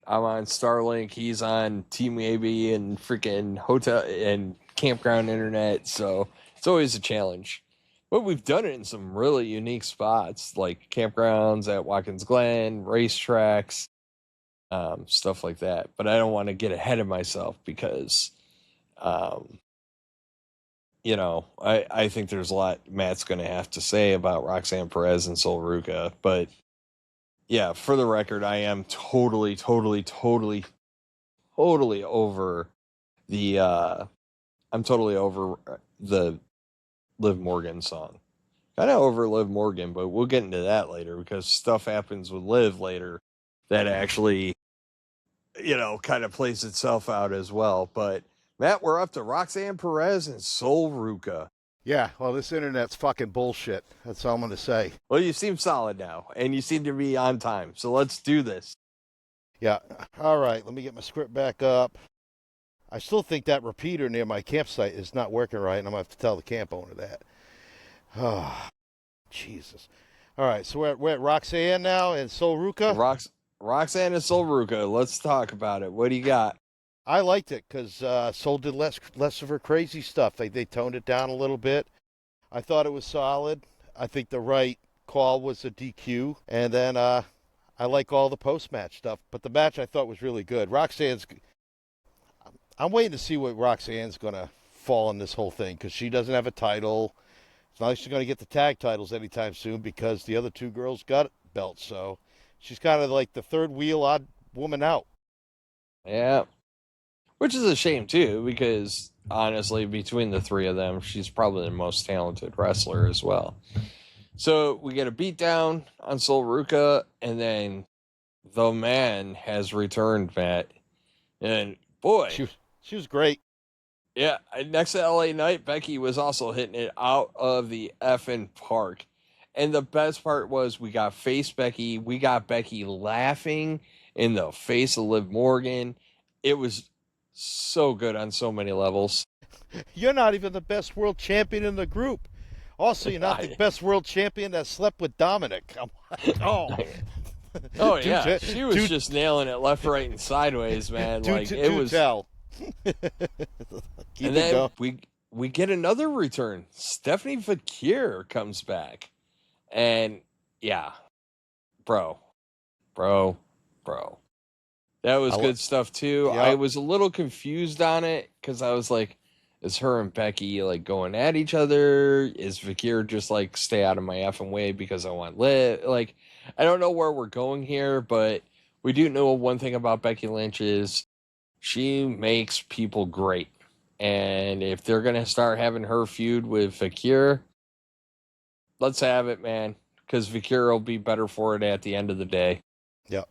I'm on Starlink, he's on Team AB and freaking hotel and campground internet, so it's always a challenge. But we've done it in some really unique spots, like campgrounds at Watkins Glen, racetracks, stuff like that. But I don't want to get ahead of myself because, I think there's a lot Matt's going to have to say about Roxanne Perez and Sol Ruca. But yeah, for the record, I am totally over I'm totally over the Liv Morgan song. Kind of over Liv Morgan, but we'll get into that later because stuff happens with Liv later that actually, kind of plays itself out as well. But Matt, we're up to Roxanne Perez and Sol Ruca. Yeah, well, this internet's fucking bullshit. That's all I'm going to say. Well, you seem solid now, and you seem to be on time. So let's do this. Yeah, all right, let me get my script back up. I still think that repeater near my campsite is not working right, and I'm going to have to tell the camp owner that. Oh, Jesus. All right, so we're at Roxanne now and Sol Ruca? Roxanne and Sol Ruca. Let's talk about it. What do you got? I liked it because Sol did less of her crazy stuff. They toned it down a little bit. I thought it was solid. I think the right call was a DQ. And then I like all the post-match stuff. But the match I thought was really good. I'm waiting to see what Roxanne's going to fall in this whole thing because she doesn't have a title. It's not like she's going to get the tag titles anytime soon because the other two girls got belts. So she's kind of like the third wheel odd woman out. Yeah. Which is a shame, too, because, honestly, between the three of them, she's probably the most talented wrestler as well. So we get a beatdown on Sol Ruca, and then the man has returned, Matt. And, boy. She was great. Yeah, next to LA Knight, Becky was also hitting it out of the effing park. And the best part was we got face Becky. We got Becky laughing in the face of Liv Morgan. It was so good on so many levels. You're not even the best world champion in the group. Also, you're not the best world champion that slept with Dominic. Oh yeah, she was just nailing it left, right, and sideways, man. It was. Tell. And then we get another return. Stephanie Fakir comes back, and yeah, bro. That was good stuff, too. Yep. I was a little confused on it because I was like, is her and Becky, going at each other? Is Fakir just, stay out of my effing way because I want Liv? I don't know where we're going here, but we do know one thing about Becky Lynch is she makes people great. And if they're going to start having her feud with Fakir, let's have it, man, because Fakir will be better for it at the end of the day. Yep.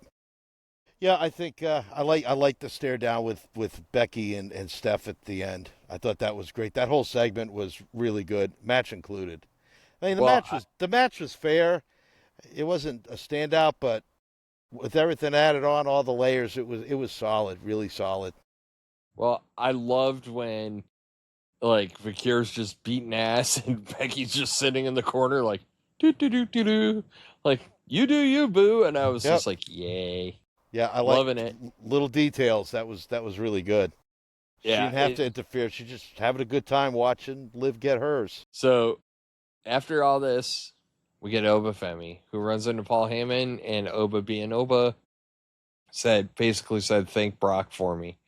Yeah, I think I like the stare down with Becky and Steph at the end. I thought that was great. That whole segment was really good, match included. I mean, the match was fair. It wasn't a standout, but with everything added on, all the layers, it was solid, really solid. Well, I loved when Fakir's just beating ass and Becky's just sitting in the corner do do do do do, you do you, boo, and I was just yay. Yeah, I loving it. Little details. That was really good. She didn't have to interfere. She just having a good time watching Liv get hers. So, after all this, we get Oba Femi, who runs into Paul Heyman, and Oba, being Oba, basically said, thank Brock for me.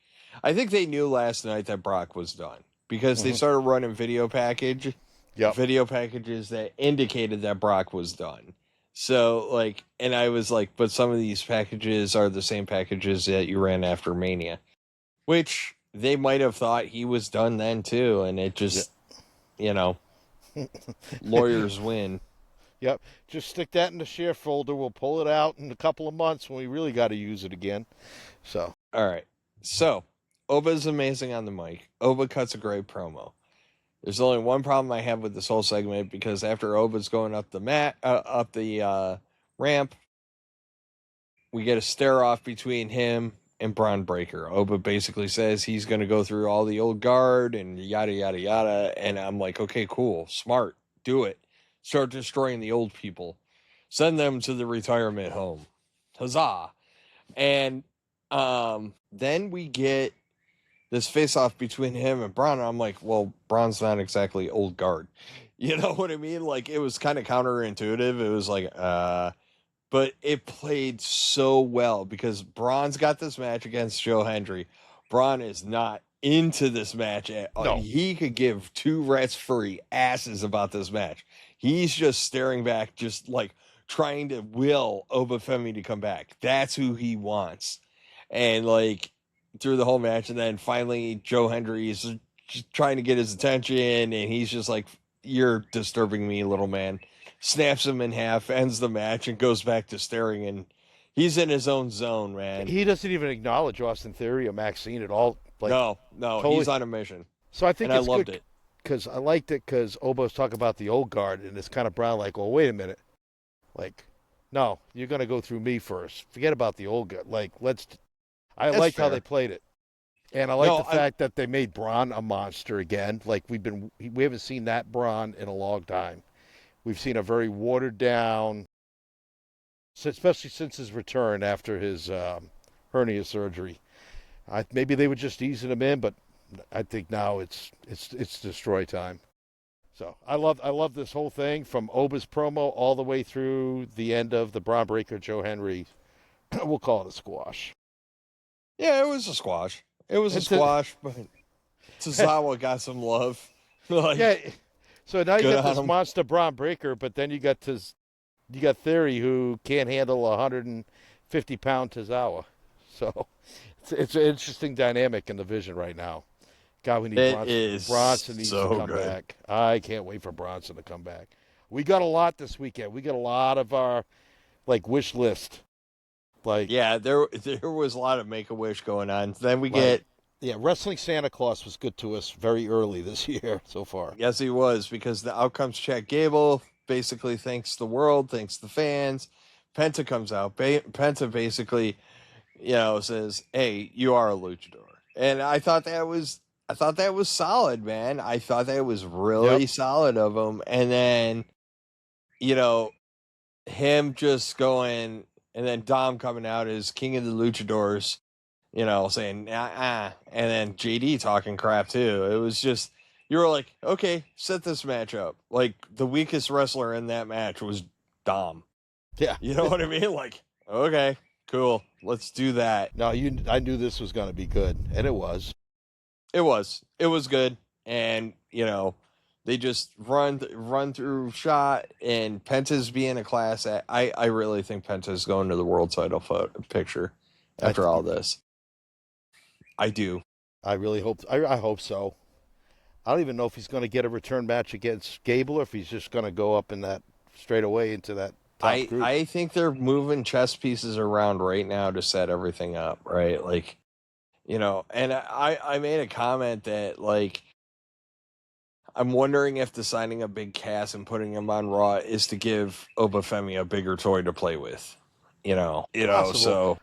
I think they knew last night that Brock was done because they started running video packages that indicated that Brock was done. So, and I was like, but some of these packages are the same packages that you ran after Mania, which they might have thought he was done then too. And it just, lawyers win. Yep. Just stick that in the share folder. We'll pull it out in a couple of months when we really got to use it again. So. All right. So, Oba's amazing on the mic. Oba cuts a great promo. There's only one problem I have with this whole segment because after Oba's going up the ramp, we get a stare off between him and Braun Breaker. Oba basically says he's going to go through all the old guard and yada, yada, yada. And I'm like, okay, cool, smart, do it. Start destroying the old people. Send them to the retirement home. Huzzah. And then we get this face-off between him and Braun. I'm like, well, Braun's not exactly old guard. You know what I mean? It was kind of counterintuitive. It was but it played so well because Braun's got this match against Joe Hendry. Braun is not into this match at all. No. He could give two rest-free asses about this match. He's just staring back, just trying to will Oba Femi to come back. That's who he wants. And through the whole match, and then finally Joe Hendry is just trying to get his attention, and he's just like, you're disturbing me, little man. Snaps him in half, ends the match, and goes back to staring, and He's in his own zone, man. He doesn't even acknowledge Austin Theory or Maxine at all. Like, no, totally. He's on a mission. So I think and it's I loved good it. because I liked it because Obo's talking about the old guard, and it's kind of Brown like, well, wait a minute. Like, no, you're going to go through me first. Forget about the old guard. Like, I liked how they played it. And I like the fact that they made Braun a monster again. Like, we haven't seen that Braun in a long time. We've seen a very watered down, especially since his return after his hernia surgery. Maybe they were just easing him in, but I think now it's destroy time. So I love this whole thing from Oba's promo all the way through the end of the Braun Breaker Joe Henry. We'll call it a squash. Yeah, it was a squash. It was a squash, but Tozawa got some love. Like, yeah. So now you got this him. monster Braun Breaker, but then you got Theory who can't handle a 150-pound Tozawa. So it's an interesting dynamic in the division right now. God, we need Bronson. Bronson needs to come back. I can't wait for Bronson to come back. We got a lot this weekend. We got a lot of our wish list. Yeah, there was a lot of Make-A-Wish going on. Then we get Wrestling Santa Claus was good to us very early this year so far. Yes, he was, because the outcomes Chad Gable basically thanks the world, thanks the fans. Penta comes out. Penta basically, says, "Hey, you are a luchador," and I thought that was solid, man. I thought that was really solid of him. And then, him just going, and then Dom coming out as King of the Luchadors, saying, and then JD talking crap too. It was just, you were like, okay, set this match up. Like, the weakest wrestler in that match was Dom. Yeah. You know what I mean? Like, okay, cool. Let's do that. No, I knew this was going to be good, and it was. It was good. And, they just run through shot, and Penta's being a class act. I really think Penta's going to the world title picture after all this. I do. I really hope. I hope so. I don't even know if he's going to get a return match against Gable, or if he's just going to go up in that straight away into that top group. I think they're moving chess pieces around right now to set everything up, right? Like, and I made a comment that, like, I'm wondering if deciding a big Cass and putting him on Raw is to give Obafemi a bigger toy to play with, so.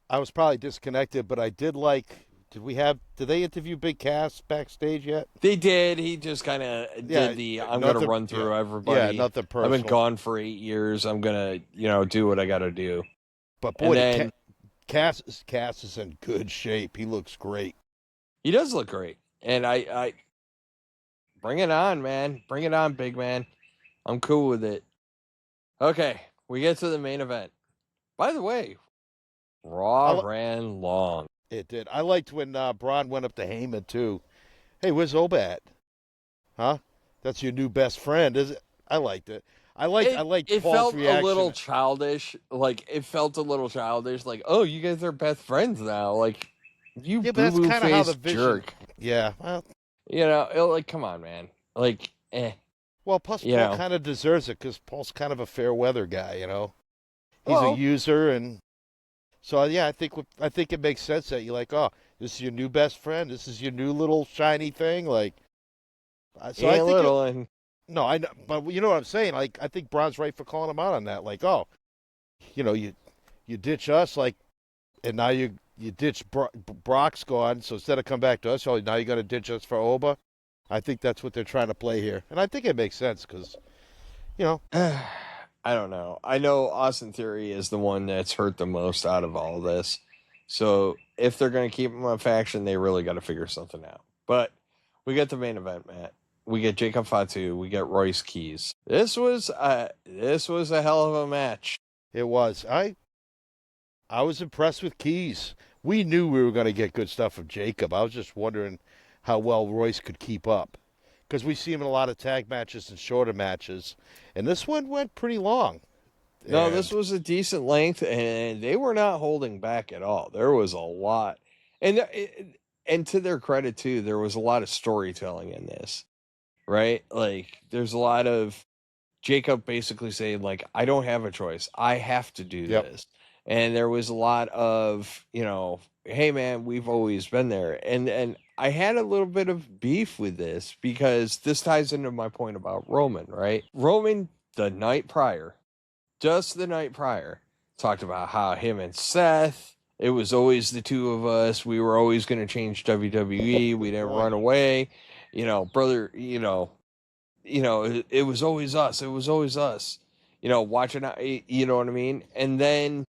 I was probably disconnected, but I did like. Did they interview Big Cass backstage yet? They did. He just kind of did I'm going to run through everybody. Yeah, nothing personal. I've been gone for 8 years. I'm going to, do what I got to do. But boy, Cass is in good shape. He looks great. He does look great. And I bring it on, man. Bring it on, big man. I'm cool with it. Okay, we get to the main event. By the way, Raw ran long. It did. I liked when Braun went up to Heyman, too. Hey, where's Oba at? Huh? That's your new best friend, is it? I liked it. I liked it Paul's felt reaction. a little childish. Like, it felt a little childish. Like, oh, you guys are best friends now. Like, you boo-boo faced jerk. Yeah, well. Like, come on, man. Like, Well, plus Paul kind of deserves it because Paul's kind of a fair weather guy, He's a user, and so I think it makes sense that you're like, oh, this is your new best friend. This is your new little shiny thing, like. So I think no, I know, but you know what I'm saying. Like, I think Braun's right for calling him out on that. Like, oh, you ditch us, like, and now you ditch Brock's gone. So instead of come back to us, now you're going to ditch us for Oba. I think that's what they're trying to play here, and I think it makes sense because, I don't know. I know Austin Theory is the one that's hurt the most out of all this. So if they're going to keep him a faction, they really got to figure something out. But we get the main event, Matt. We get Jacob Fatu. We get Royce Keys. This was a hell of a match. It was. I was impressed with Keys. We knew we were going to get good stuff from Jacob. I was just wondering how well Royce could keep up. Because we see him in a lot of tag matches and shorter matches. And this one went pretty long. No, this was a decent length, and they were not holding back at all. There was a lot. And to their credit, too, there was a lot of storytelling in this. Right? Like, there's a lot of Jacob basically saying, like, I don't have a choice. I have to do this. And there was a lot of, hey man, we've always been there. And I had a little bit of beef with this because this ties into my point about Roman, right? Roman, the night prior, just the night prior, talked about how him and Seth, it was always the two of us. We were always going to change WWE. We didn't run away. Brother, it was always us. It was always us. Watching out, you know what I mean? And then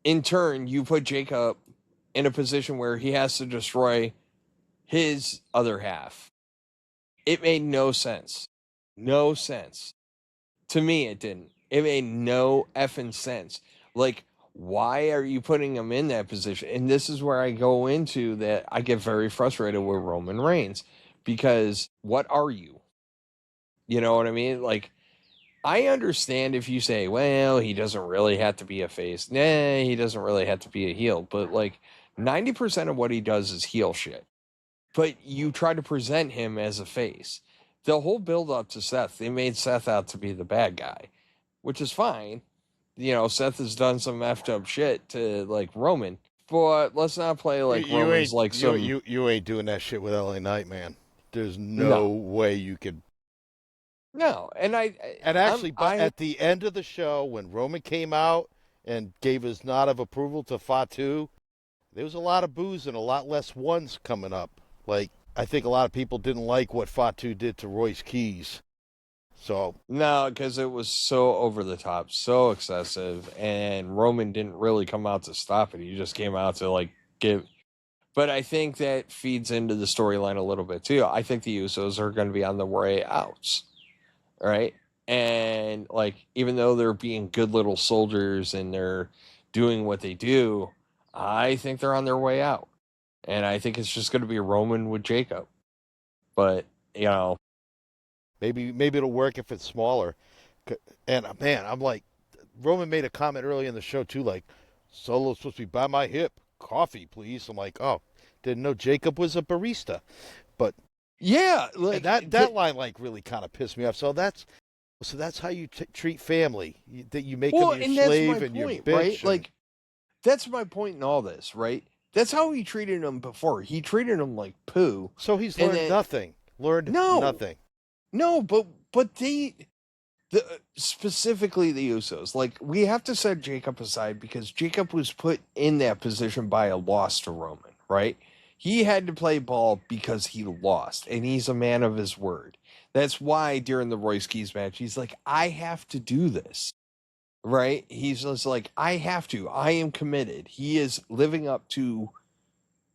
in turn, you put Jacob in a position where he has to destroy his other half. It made no sense. No sense. To me, it didn't. It made no effing sense. Like, why are you putting him in that position? And this is where I go into that I get very frustrated with Roman Reigns. Because what are you? You know what I mean? Like, I understand if you say, well, he doesn't really have to be a face. Nah, he doesn't really have to be a heel. But, like, 90% of what he does is heel shit. But you try to present him as a face. The whole build up to Seth, they made Seth out to be the bad guy, which is fine. Seth has done some effed up shit to, like, Roman. But let's not play like Roman's like some... You ain't doing that shit with LA Knight, man. There's no way you could... No, and at the end of the show, when Roman came out and gave his nod of approval to Fatu, there was a lot of boos and a lot less ones coming up. Like, I think a lot of people didn't like what Fatu did to Royce Keys. So no, because it was so over the top, so excessive, and Roman didn't really come out to stop it. He just came out to, like, give... But I think that feeds into the storyline a little bit, too. I think the Usos are going to be on the way out. Right? And, like, even though they're being good little soldiers and they're doing what they do, I think they're on their way out. And I think it's just going to be Roman with Jacob. But, maybe it'll work if it's smaller. And, man, I'm like, Roman made a comment early in the show, too, like, Solo's supposed to be by my hip. Coffee, please. I'm like, oh, didn't know Jacob was a barista. But... yeah, like that line, like, really kind of pissed me off. So that's how you treat family. That you make them your slave and your bitch. Right? Like, that's my point in all this, right? That's how he treated him before. He treated him like poo. So he's learned nothing. Nothing. No, but specifically the Usos. Like, we have to set Jacob aside because Jacob was put in that position by a loss to Roman, right? He had to play ball because he lost, and he's a man of his word. That's why during the Royce Keys match, he's like, I have to do this, right? He's just like, I have to. I am committed. He is living up to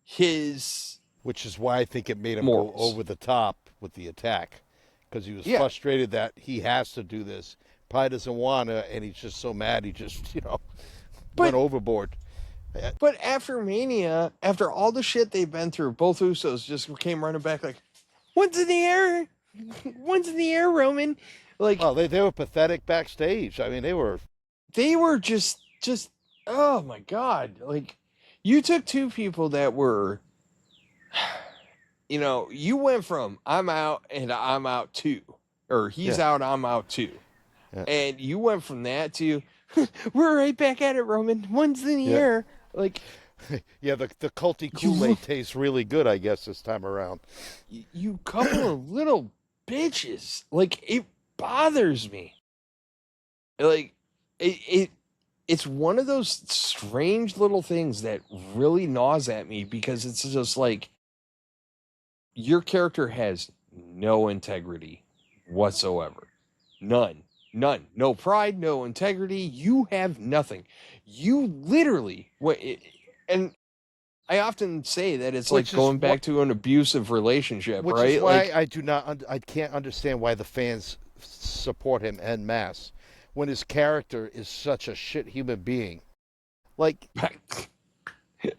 his... Which is why I think it made him morals. Go over the top with the attack, because he was frustrated that he has to do this. Probably doesn't want to, and he's just so mad he just, went overboard. But after Mania, after all the shit they've been through, both Usos just came running back like, one's in the air. One's in the air, Roman. Like, well, they were pathetic backstage. I mean, they were just, oh my God. Like, you took two people that were, you went from I'm out and I'm out too. Or he's out, I'm out too. Yeah. And you went from that to, we're right back at it, Roman. One's in the air. Like, yeah, the culty Kool-Aid tastes really good, I guess, this time around. You couple of little bitches. Like, it bothers me. Like, it's one of those strange little things that really gnaws at me because it's just like, your character has no integrity whatsoever. None. No pride, no integrity. You have nothing. You literally, and I often say that it's like going back to an abusive relationship, which right? Which is why I can't understand why the fans support him en masse when his character is such a shit human being. Like,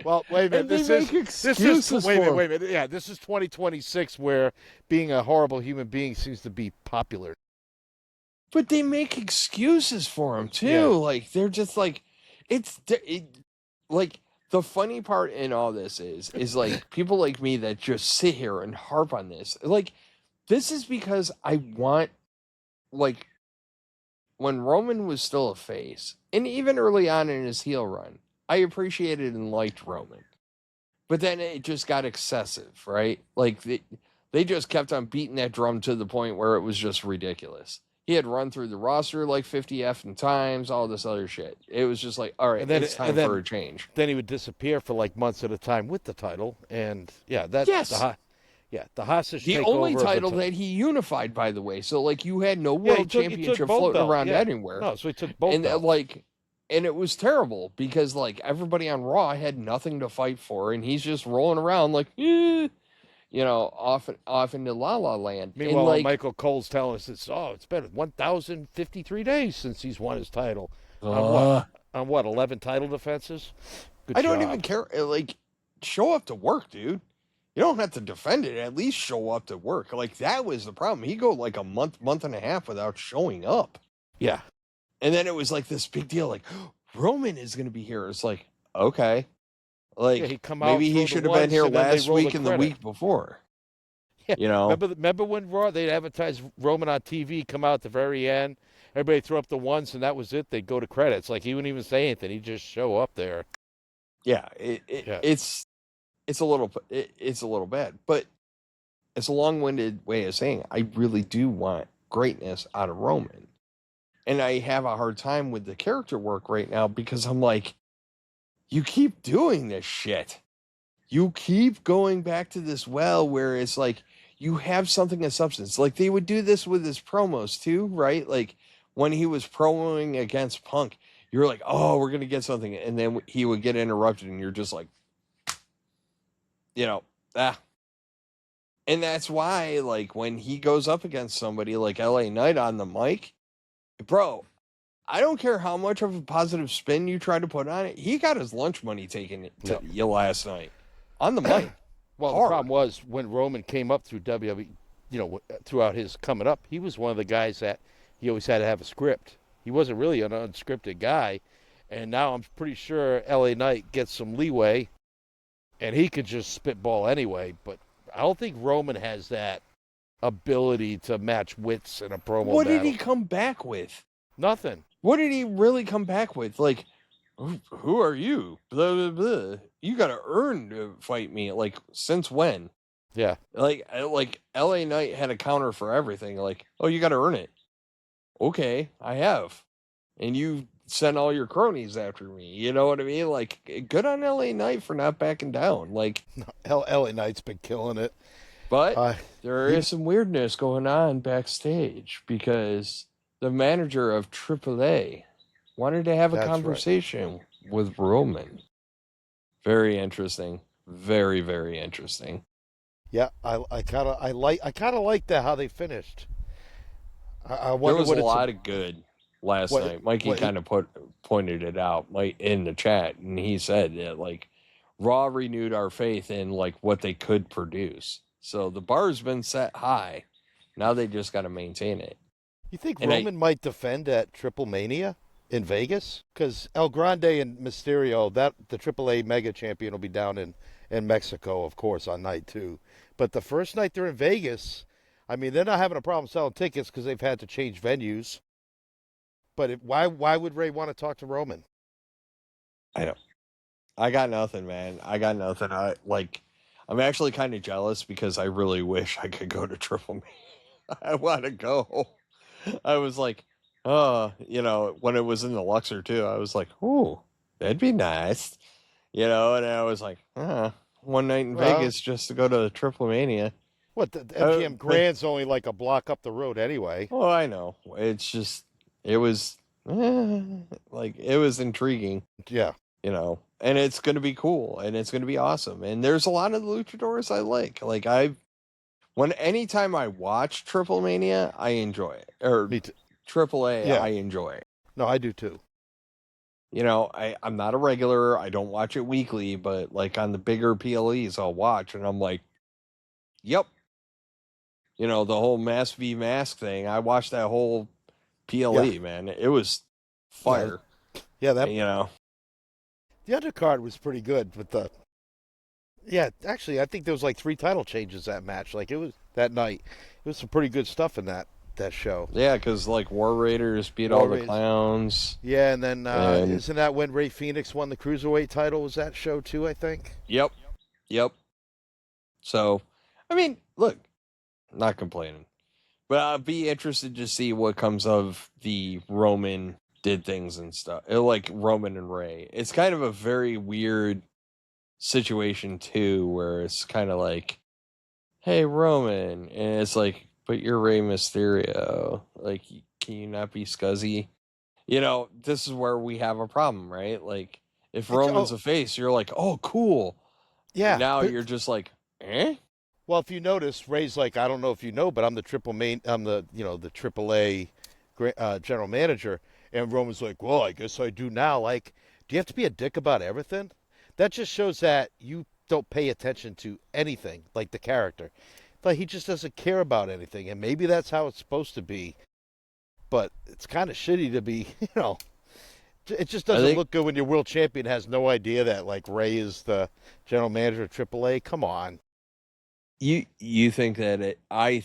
well, wait a minute. This is wait a minute. Yeah, this is 2026 where being a horrible human being seems to be popular. But they make excuses for him too. Yeah. Like, they're just like, like, the funny part in all this is like people like me that just sit here and harp on this. Like, this is because I want, like, when Roman was still a face, and even early on in his heel run, I appreciated and liked Roman. But then it just got excessive, right? Like they just kept on beating that drum to the point where it was just ridiculous. He had run through the roster like 50 effing times, all this other shit. It was just like, all right, it's time for a change. Then he would disappear for like months at a time with the title, and the hostage. The only title that he unified, by the way. So like, you had no world championship floating around anywhere. No, so he took both. And it was terrible because like everybody on Raw had nothing to fight for, and he's just rolling around like, off into La La Land. Meanwhile, like, Michael Cole's telling us it's been 1,053 days since he's won his title. On what 11 title defenses? I don't even care. Like, show up to work, dude. You don't have to defend it. At least show up to work. Like, that was the problem. He go like a month and a half without showing up. Yeah. And then it was like this big deal, like, Roman is going to be here. It's like, okay. Like, maybe he should have been here last week and the week before. Yeah. Remember when Raw, they'd advertise Roman on TV, come out at the very end, everybody throw up the ones, and that was it. They'd go to credits. Like, he wouldn't even say anything. He'd just show up there. Yeah, it's a little bad. But it's a long-winded way of saying I really do want greatness out of Roman. And I have a hard time with the character work right now because I'm like, you keep doing this shit. You keep going back to this well where it's like you have something of substance. Like they would do this with his promos too, right? Like when he was promoing against Punk, you're like, oh, we're going to get something. And then he would get interrupted and you're just like, And that's why, like, when he goes up against somebody like LA Knight on the mic, bro, I don't care how much of a positive spin you try to put on it. He got his lunch money taken to you last night on the mic. Well, the problem was when Roman came up through WWE, throughout his coming up, he was one of the guys that he always had to have a script. He wasn't really an unscripted guy. And now I'm pretty sure LA Knight gets some leeway and he could just spitball anyway. But I don't think Roman has that ability to match wits in a promo What battle. did he come back with? Nothing. What did he really come back with? Like, who are you? Blah, blah, blah. You got to earn to fight me. Like, since when? Yeah. Like LA Knight had a counter for everything. Like, oh, you got to earn it. Okay, I have. And you sent all your cronies after me. You know what I mean? Like, good on LA Knight for not backing down. Like, LA Knight's been killing it. But there is some weirdness going on backstage because the manager of AAA wanted to have a conversation with Roman. Very interesting. Very, very interesting. Yeah, I kind of like that how they finished. I there wonder was a lot of good last night. Mikey kind of pointed it out in the chat, and he said that like Raw renewed our faith in like what they could produce. So the bar's been set high. Now they just got to maintain it. You think Roman might defend at Triple Mania in Vegas? Because El Grande and Mysterio, the AAA Mega Champion, will be down in Mexico, of course, on night 2. But the first night they're in Vegas, I mean, they're not having a problem selling tickets because they've had to change venues. But why would Ray want to talk to Roman? I know. I got nothing, man. I got nothing. I'm actually kind of jealous because I really wish I could go to Triple Mania. I want to go. I was like, when it was in the Luxor too, I was like, ooh, that'd be nice. And I was like, one night in Vegas just to go to Triple Mania. What, the MGM Grand's only like a block up the road anyway. Oh, I know. It's just, it was, it was intriguing. Yeah. And it's going to be cool and it's going to be awesome. And there's a lot of luchadors I like. Like anytime I watch Triple Mania, I enjoy it. Or Triple A, I enjoy it. No, I do too. I'm not a regular. I don't watch it weekly, but like on the bigger PLEs, I'll watch and I'm like, yep. The whole Mask v Mask thing. I watched that whole PLE, man. It was fire. Yeah, that the undercard was pretty good with actually I think there was like 3 title changes that match. Like it was that night. It was some pretty good stuff in that that show. Yeah, because like War Raiders beat War all the Raiders. clowns. Yeah, and then And- isn't that when Ray Phoenix won the Cruiserweight title? Was that show too, I think? Yep. So, I mean, look, not complaining. But I'll be interested to see what comes of the Roman did things and stuff. Like Roman and Ray. It's kind of a very weird situation too, where it's kind of like, hey Roman, and it's like, but you're Rey Mysterio. Like, can you not be scuzzy? You know, this is where we have a problem, right? Like, if Roman's a face, you're like, oh, cool. Yeah. Now you're just like, eh? Well, if you notice, Ray's like, I don't know if you know, but I'm the the AAA general manager, and Roman's like, well, I guess I do now. Like, do you have to be a dick about everything? That just shows that you don't pay attention to anything, like the character. Like, he just doesn't care about anything, and maybe that's how it's supposed to be. But it's kind of shitty to be, it just doesn't look good when your world champion has no idea that, like, Ray is the general manager of AAA. Come on. You think that I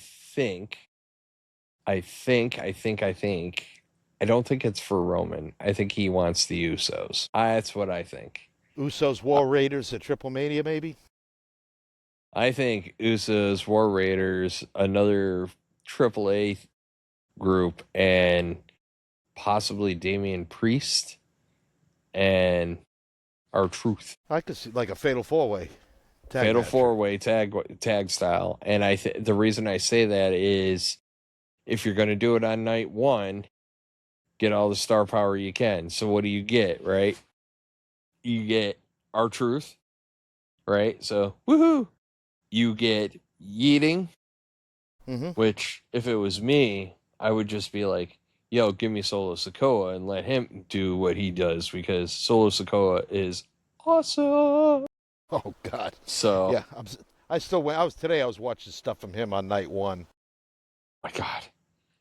don't think it's for Roman. I think he wants the Usos. That's what I think. Usos, War Raiders at Triple Mania, maybe? I think Usos, War Raiders, another AAA group, and possibly Damian Priest and R-Truth. I could see like a Fatal 4-Way. Fatal 4-Way tag style. And the reason I say that is if you're going to do it on night one, get all the star power you can. So what do you get, right? You get R-Truth, right? So, woohoo! You get yeeting, which if it was me, I would just be like, yo, give me Solo Sikoa and let him do what he does because Solo Sikoa is awesome. Oh God! So yeah, I was watching stuff from him on night one. My God,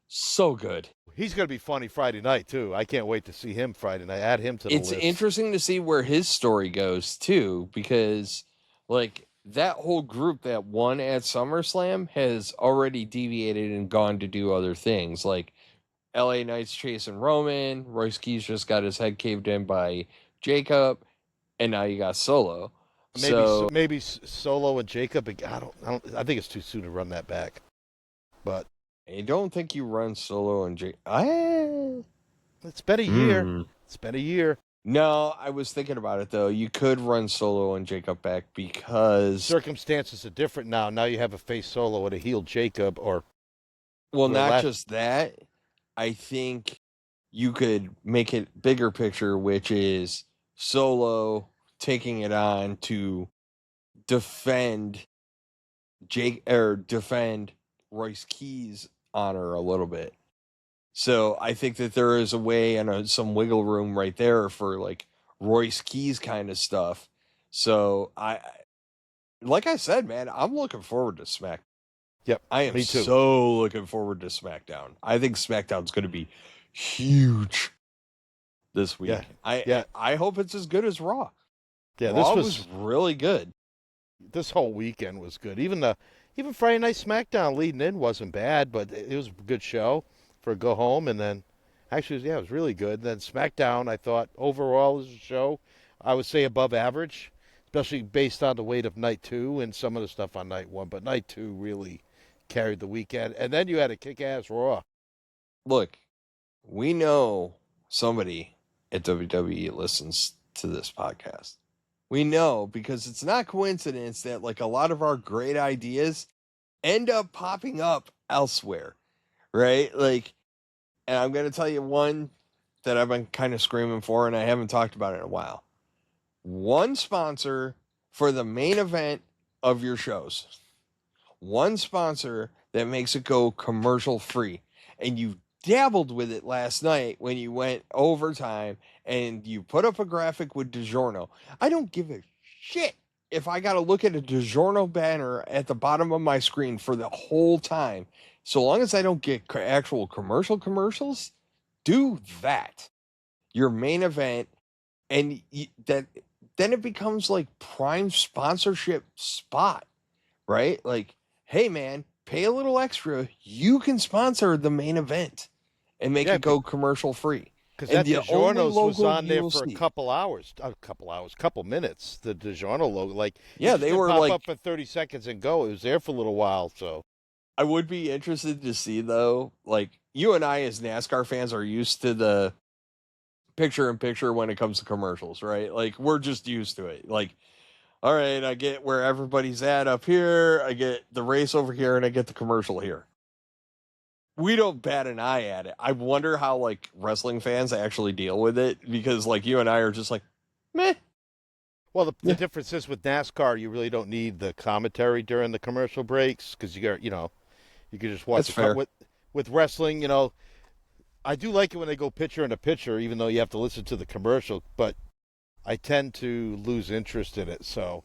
so good. He's gonna be funny Friday night too. I can't wait to see him Friday night. Add him to the list. It's interesting to see where his story goes too, because like that whole group that won at SummerSlam has already deviated and gone to do other things. Like LA Knight's chasing Roman, Royce Keys just got his head caved in by Jacob, and now you got Solo. Maybe Solo and Jacob. I think it's too soon to run that back. But I don't think you run Solo and Jacob. It's been a year. It's been a year. No, I was thinking about it though. You could run Solo and Jacob back because circumstances are different now. Now you have a face Solo and a heel Jacob, just that. I think you could make it bigger picture, which is Solo taking it on to defend Royce Keys' honor a little bit. So I think that there is a way and some wiggle room right there for like Royce Keys kind of stuff. So like I said, man, I'm looking forward to SmackDown. Yep, I am me too. so looking forward to SmackDown. I think SmackDown's going to be huge this week. I hope it's as good as Raw. Yeah, Raw was really good. This whole weekend was good. Even Friday Night SmackDown leading in wasn't bad, but it was a good show for a go home. And then, actually, it was really good. Then SmackDown, I thought overall as a show, I would say above average, especially based on the weight of night 2 and some of the stuff on night 1. But night 2 really carried the weekend. And then you had a kick-ass Raw. Look, we know somebody at WWE listens to this podcast. We know because it's not coincidence that like a lot of our great ideas end up popping up elsewhere, right? Like, and I'm going to tell you one that I've been kind of screaming for and I haven't talked about it in a while. One sponsor for the main event of your shows. One sponsor that makes it go commercial free. And you dabbled with it last night when you went overtime and you put up a graphic with DiGiorno. I don't give a shit if I got to look at a DiGiorno banner at the bottom of my screen for the whole time. So long as I don't get actual commercials, do that. Your main event, and then it becomes like prime sponsorship spot, right? Like, hey man, pay a little extra, you can sponsor the main event and make it go commercial free. Because that the only DiGiorno's was logo on there you'll for see- couple minutes. The DiGiorno logo, like Yeah, it just they didn't were pop like- up for 30 seconds and go. It was there for a little while. So I would be interested to see, though, like, you and I as NASCAR fans are used to the picture-in-picture when it comes to commercials, right? Like, we're just used to it. Like, all right, I get where everybody's at up here, I get the race over here, and I get the commercial here. We don't bat an eye at it. I wonder how, like, wrestling fans actually deal with it, because, like, you and I are just like, meh. well, the difference is with NASCAR, you really don't need the commentary during the commercial breaks because you got you can just watch. That's fair. With wrestling, I do like it when they go picture in a picture, even though you have to listen to the commercial. But I tend to lose interest in it, so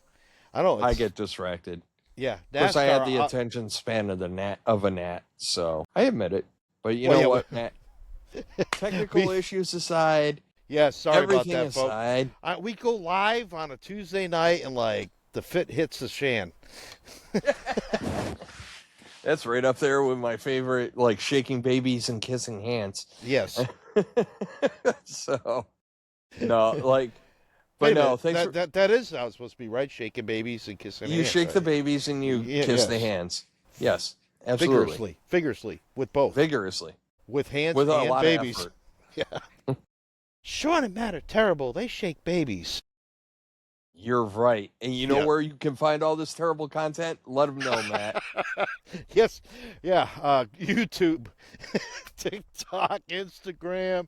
I don't. I get distracted. Yeah, Of course, I had the NASCAR, attention span of a gnat, so I admit it. But you Well, know yeah, what, Matt? Technical issues aside, yeah, sorry about everything that, folks. aside, We go live on a Tuesday night, and like the fit hits the shan. that's right up there with my favorite, like shaking babies and kissing hands. Yes. So, no, like, but Wait a no, minute, thanks for that is how it's supposed to be, right? Shaking babies and kissing you hands. shake the right? babies and you Yeah, kiss the yes. hands. Yes, absolutely, Vigorously, with both. vigorously, With hands with a and lot babies. of effort. Yeah. Sean and Matt are terrible. They shake babies. You're right, and you know Yeah. where you can find all this terrible content? Let them know, Matt. Yes. Yeah. YouTube, TikTok, Instagram,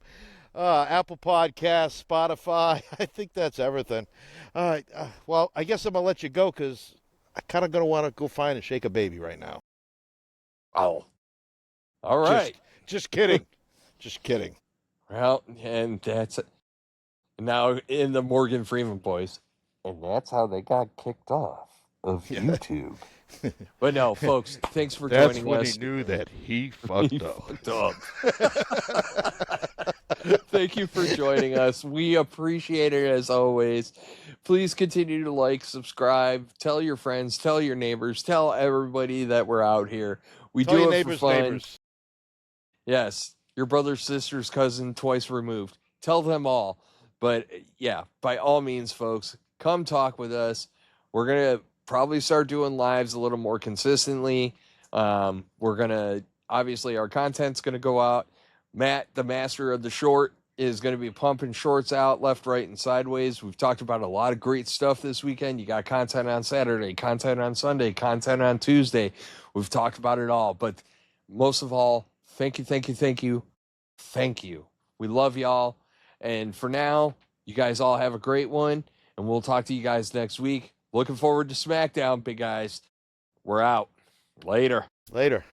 Apple Podcasts, Spotify. I think that's everything. All right. Well, I guess I'm going to let you go because I kind of going to want to go find and shake a baby right now. Oh, all right. Just kidding. Just kidding. Well, and that's it. Now in the Morgan Freeman voice. And that's how they got kicked off of YouTube. But no, folks, thanks for That's joining when us. he knew that he fucked He up. fucked up. Thank you for joining us. We appreciate it as always. Please continue to like, subscribe, tell your friends, tell your neighbors, tell everybody that we're out here. We Tell do your it neighbors, for fun. neighbors. Yes, your brother, sister's cousin, twice removed. Tell them all. But yeah, by all means, folks, come talk with us. We're going to probably start doing lives a little more consistently. We're going to, obviously, our content's going to go out. Matt, the master of the short, is going to be pumping shorts out left, right, and sideways. We've talked about a lot of great stuff this weekend. You got content on Saturday, content on Sunday, content on Tuesday. We've talked about it all. But most of all, thank you, thank you, thank you. Thank you. We love y'all. And for now, you guys all have a great one. And we'll talk to you guys next week. Looking forward to SmackDown, big guys. We're out. Later. Later.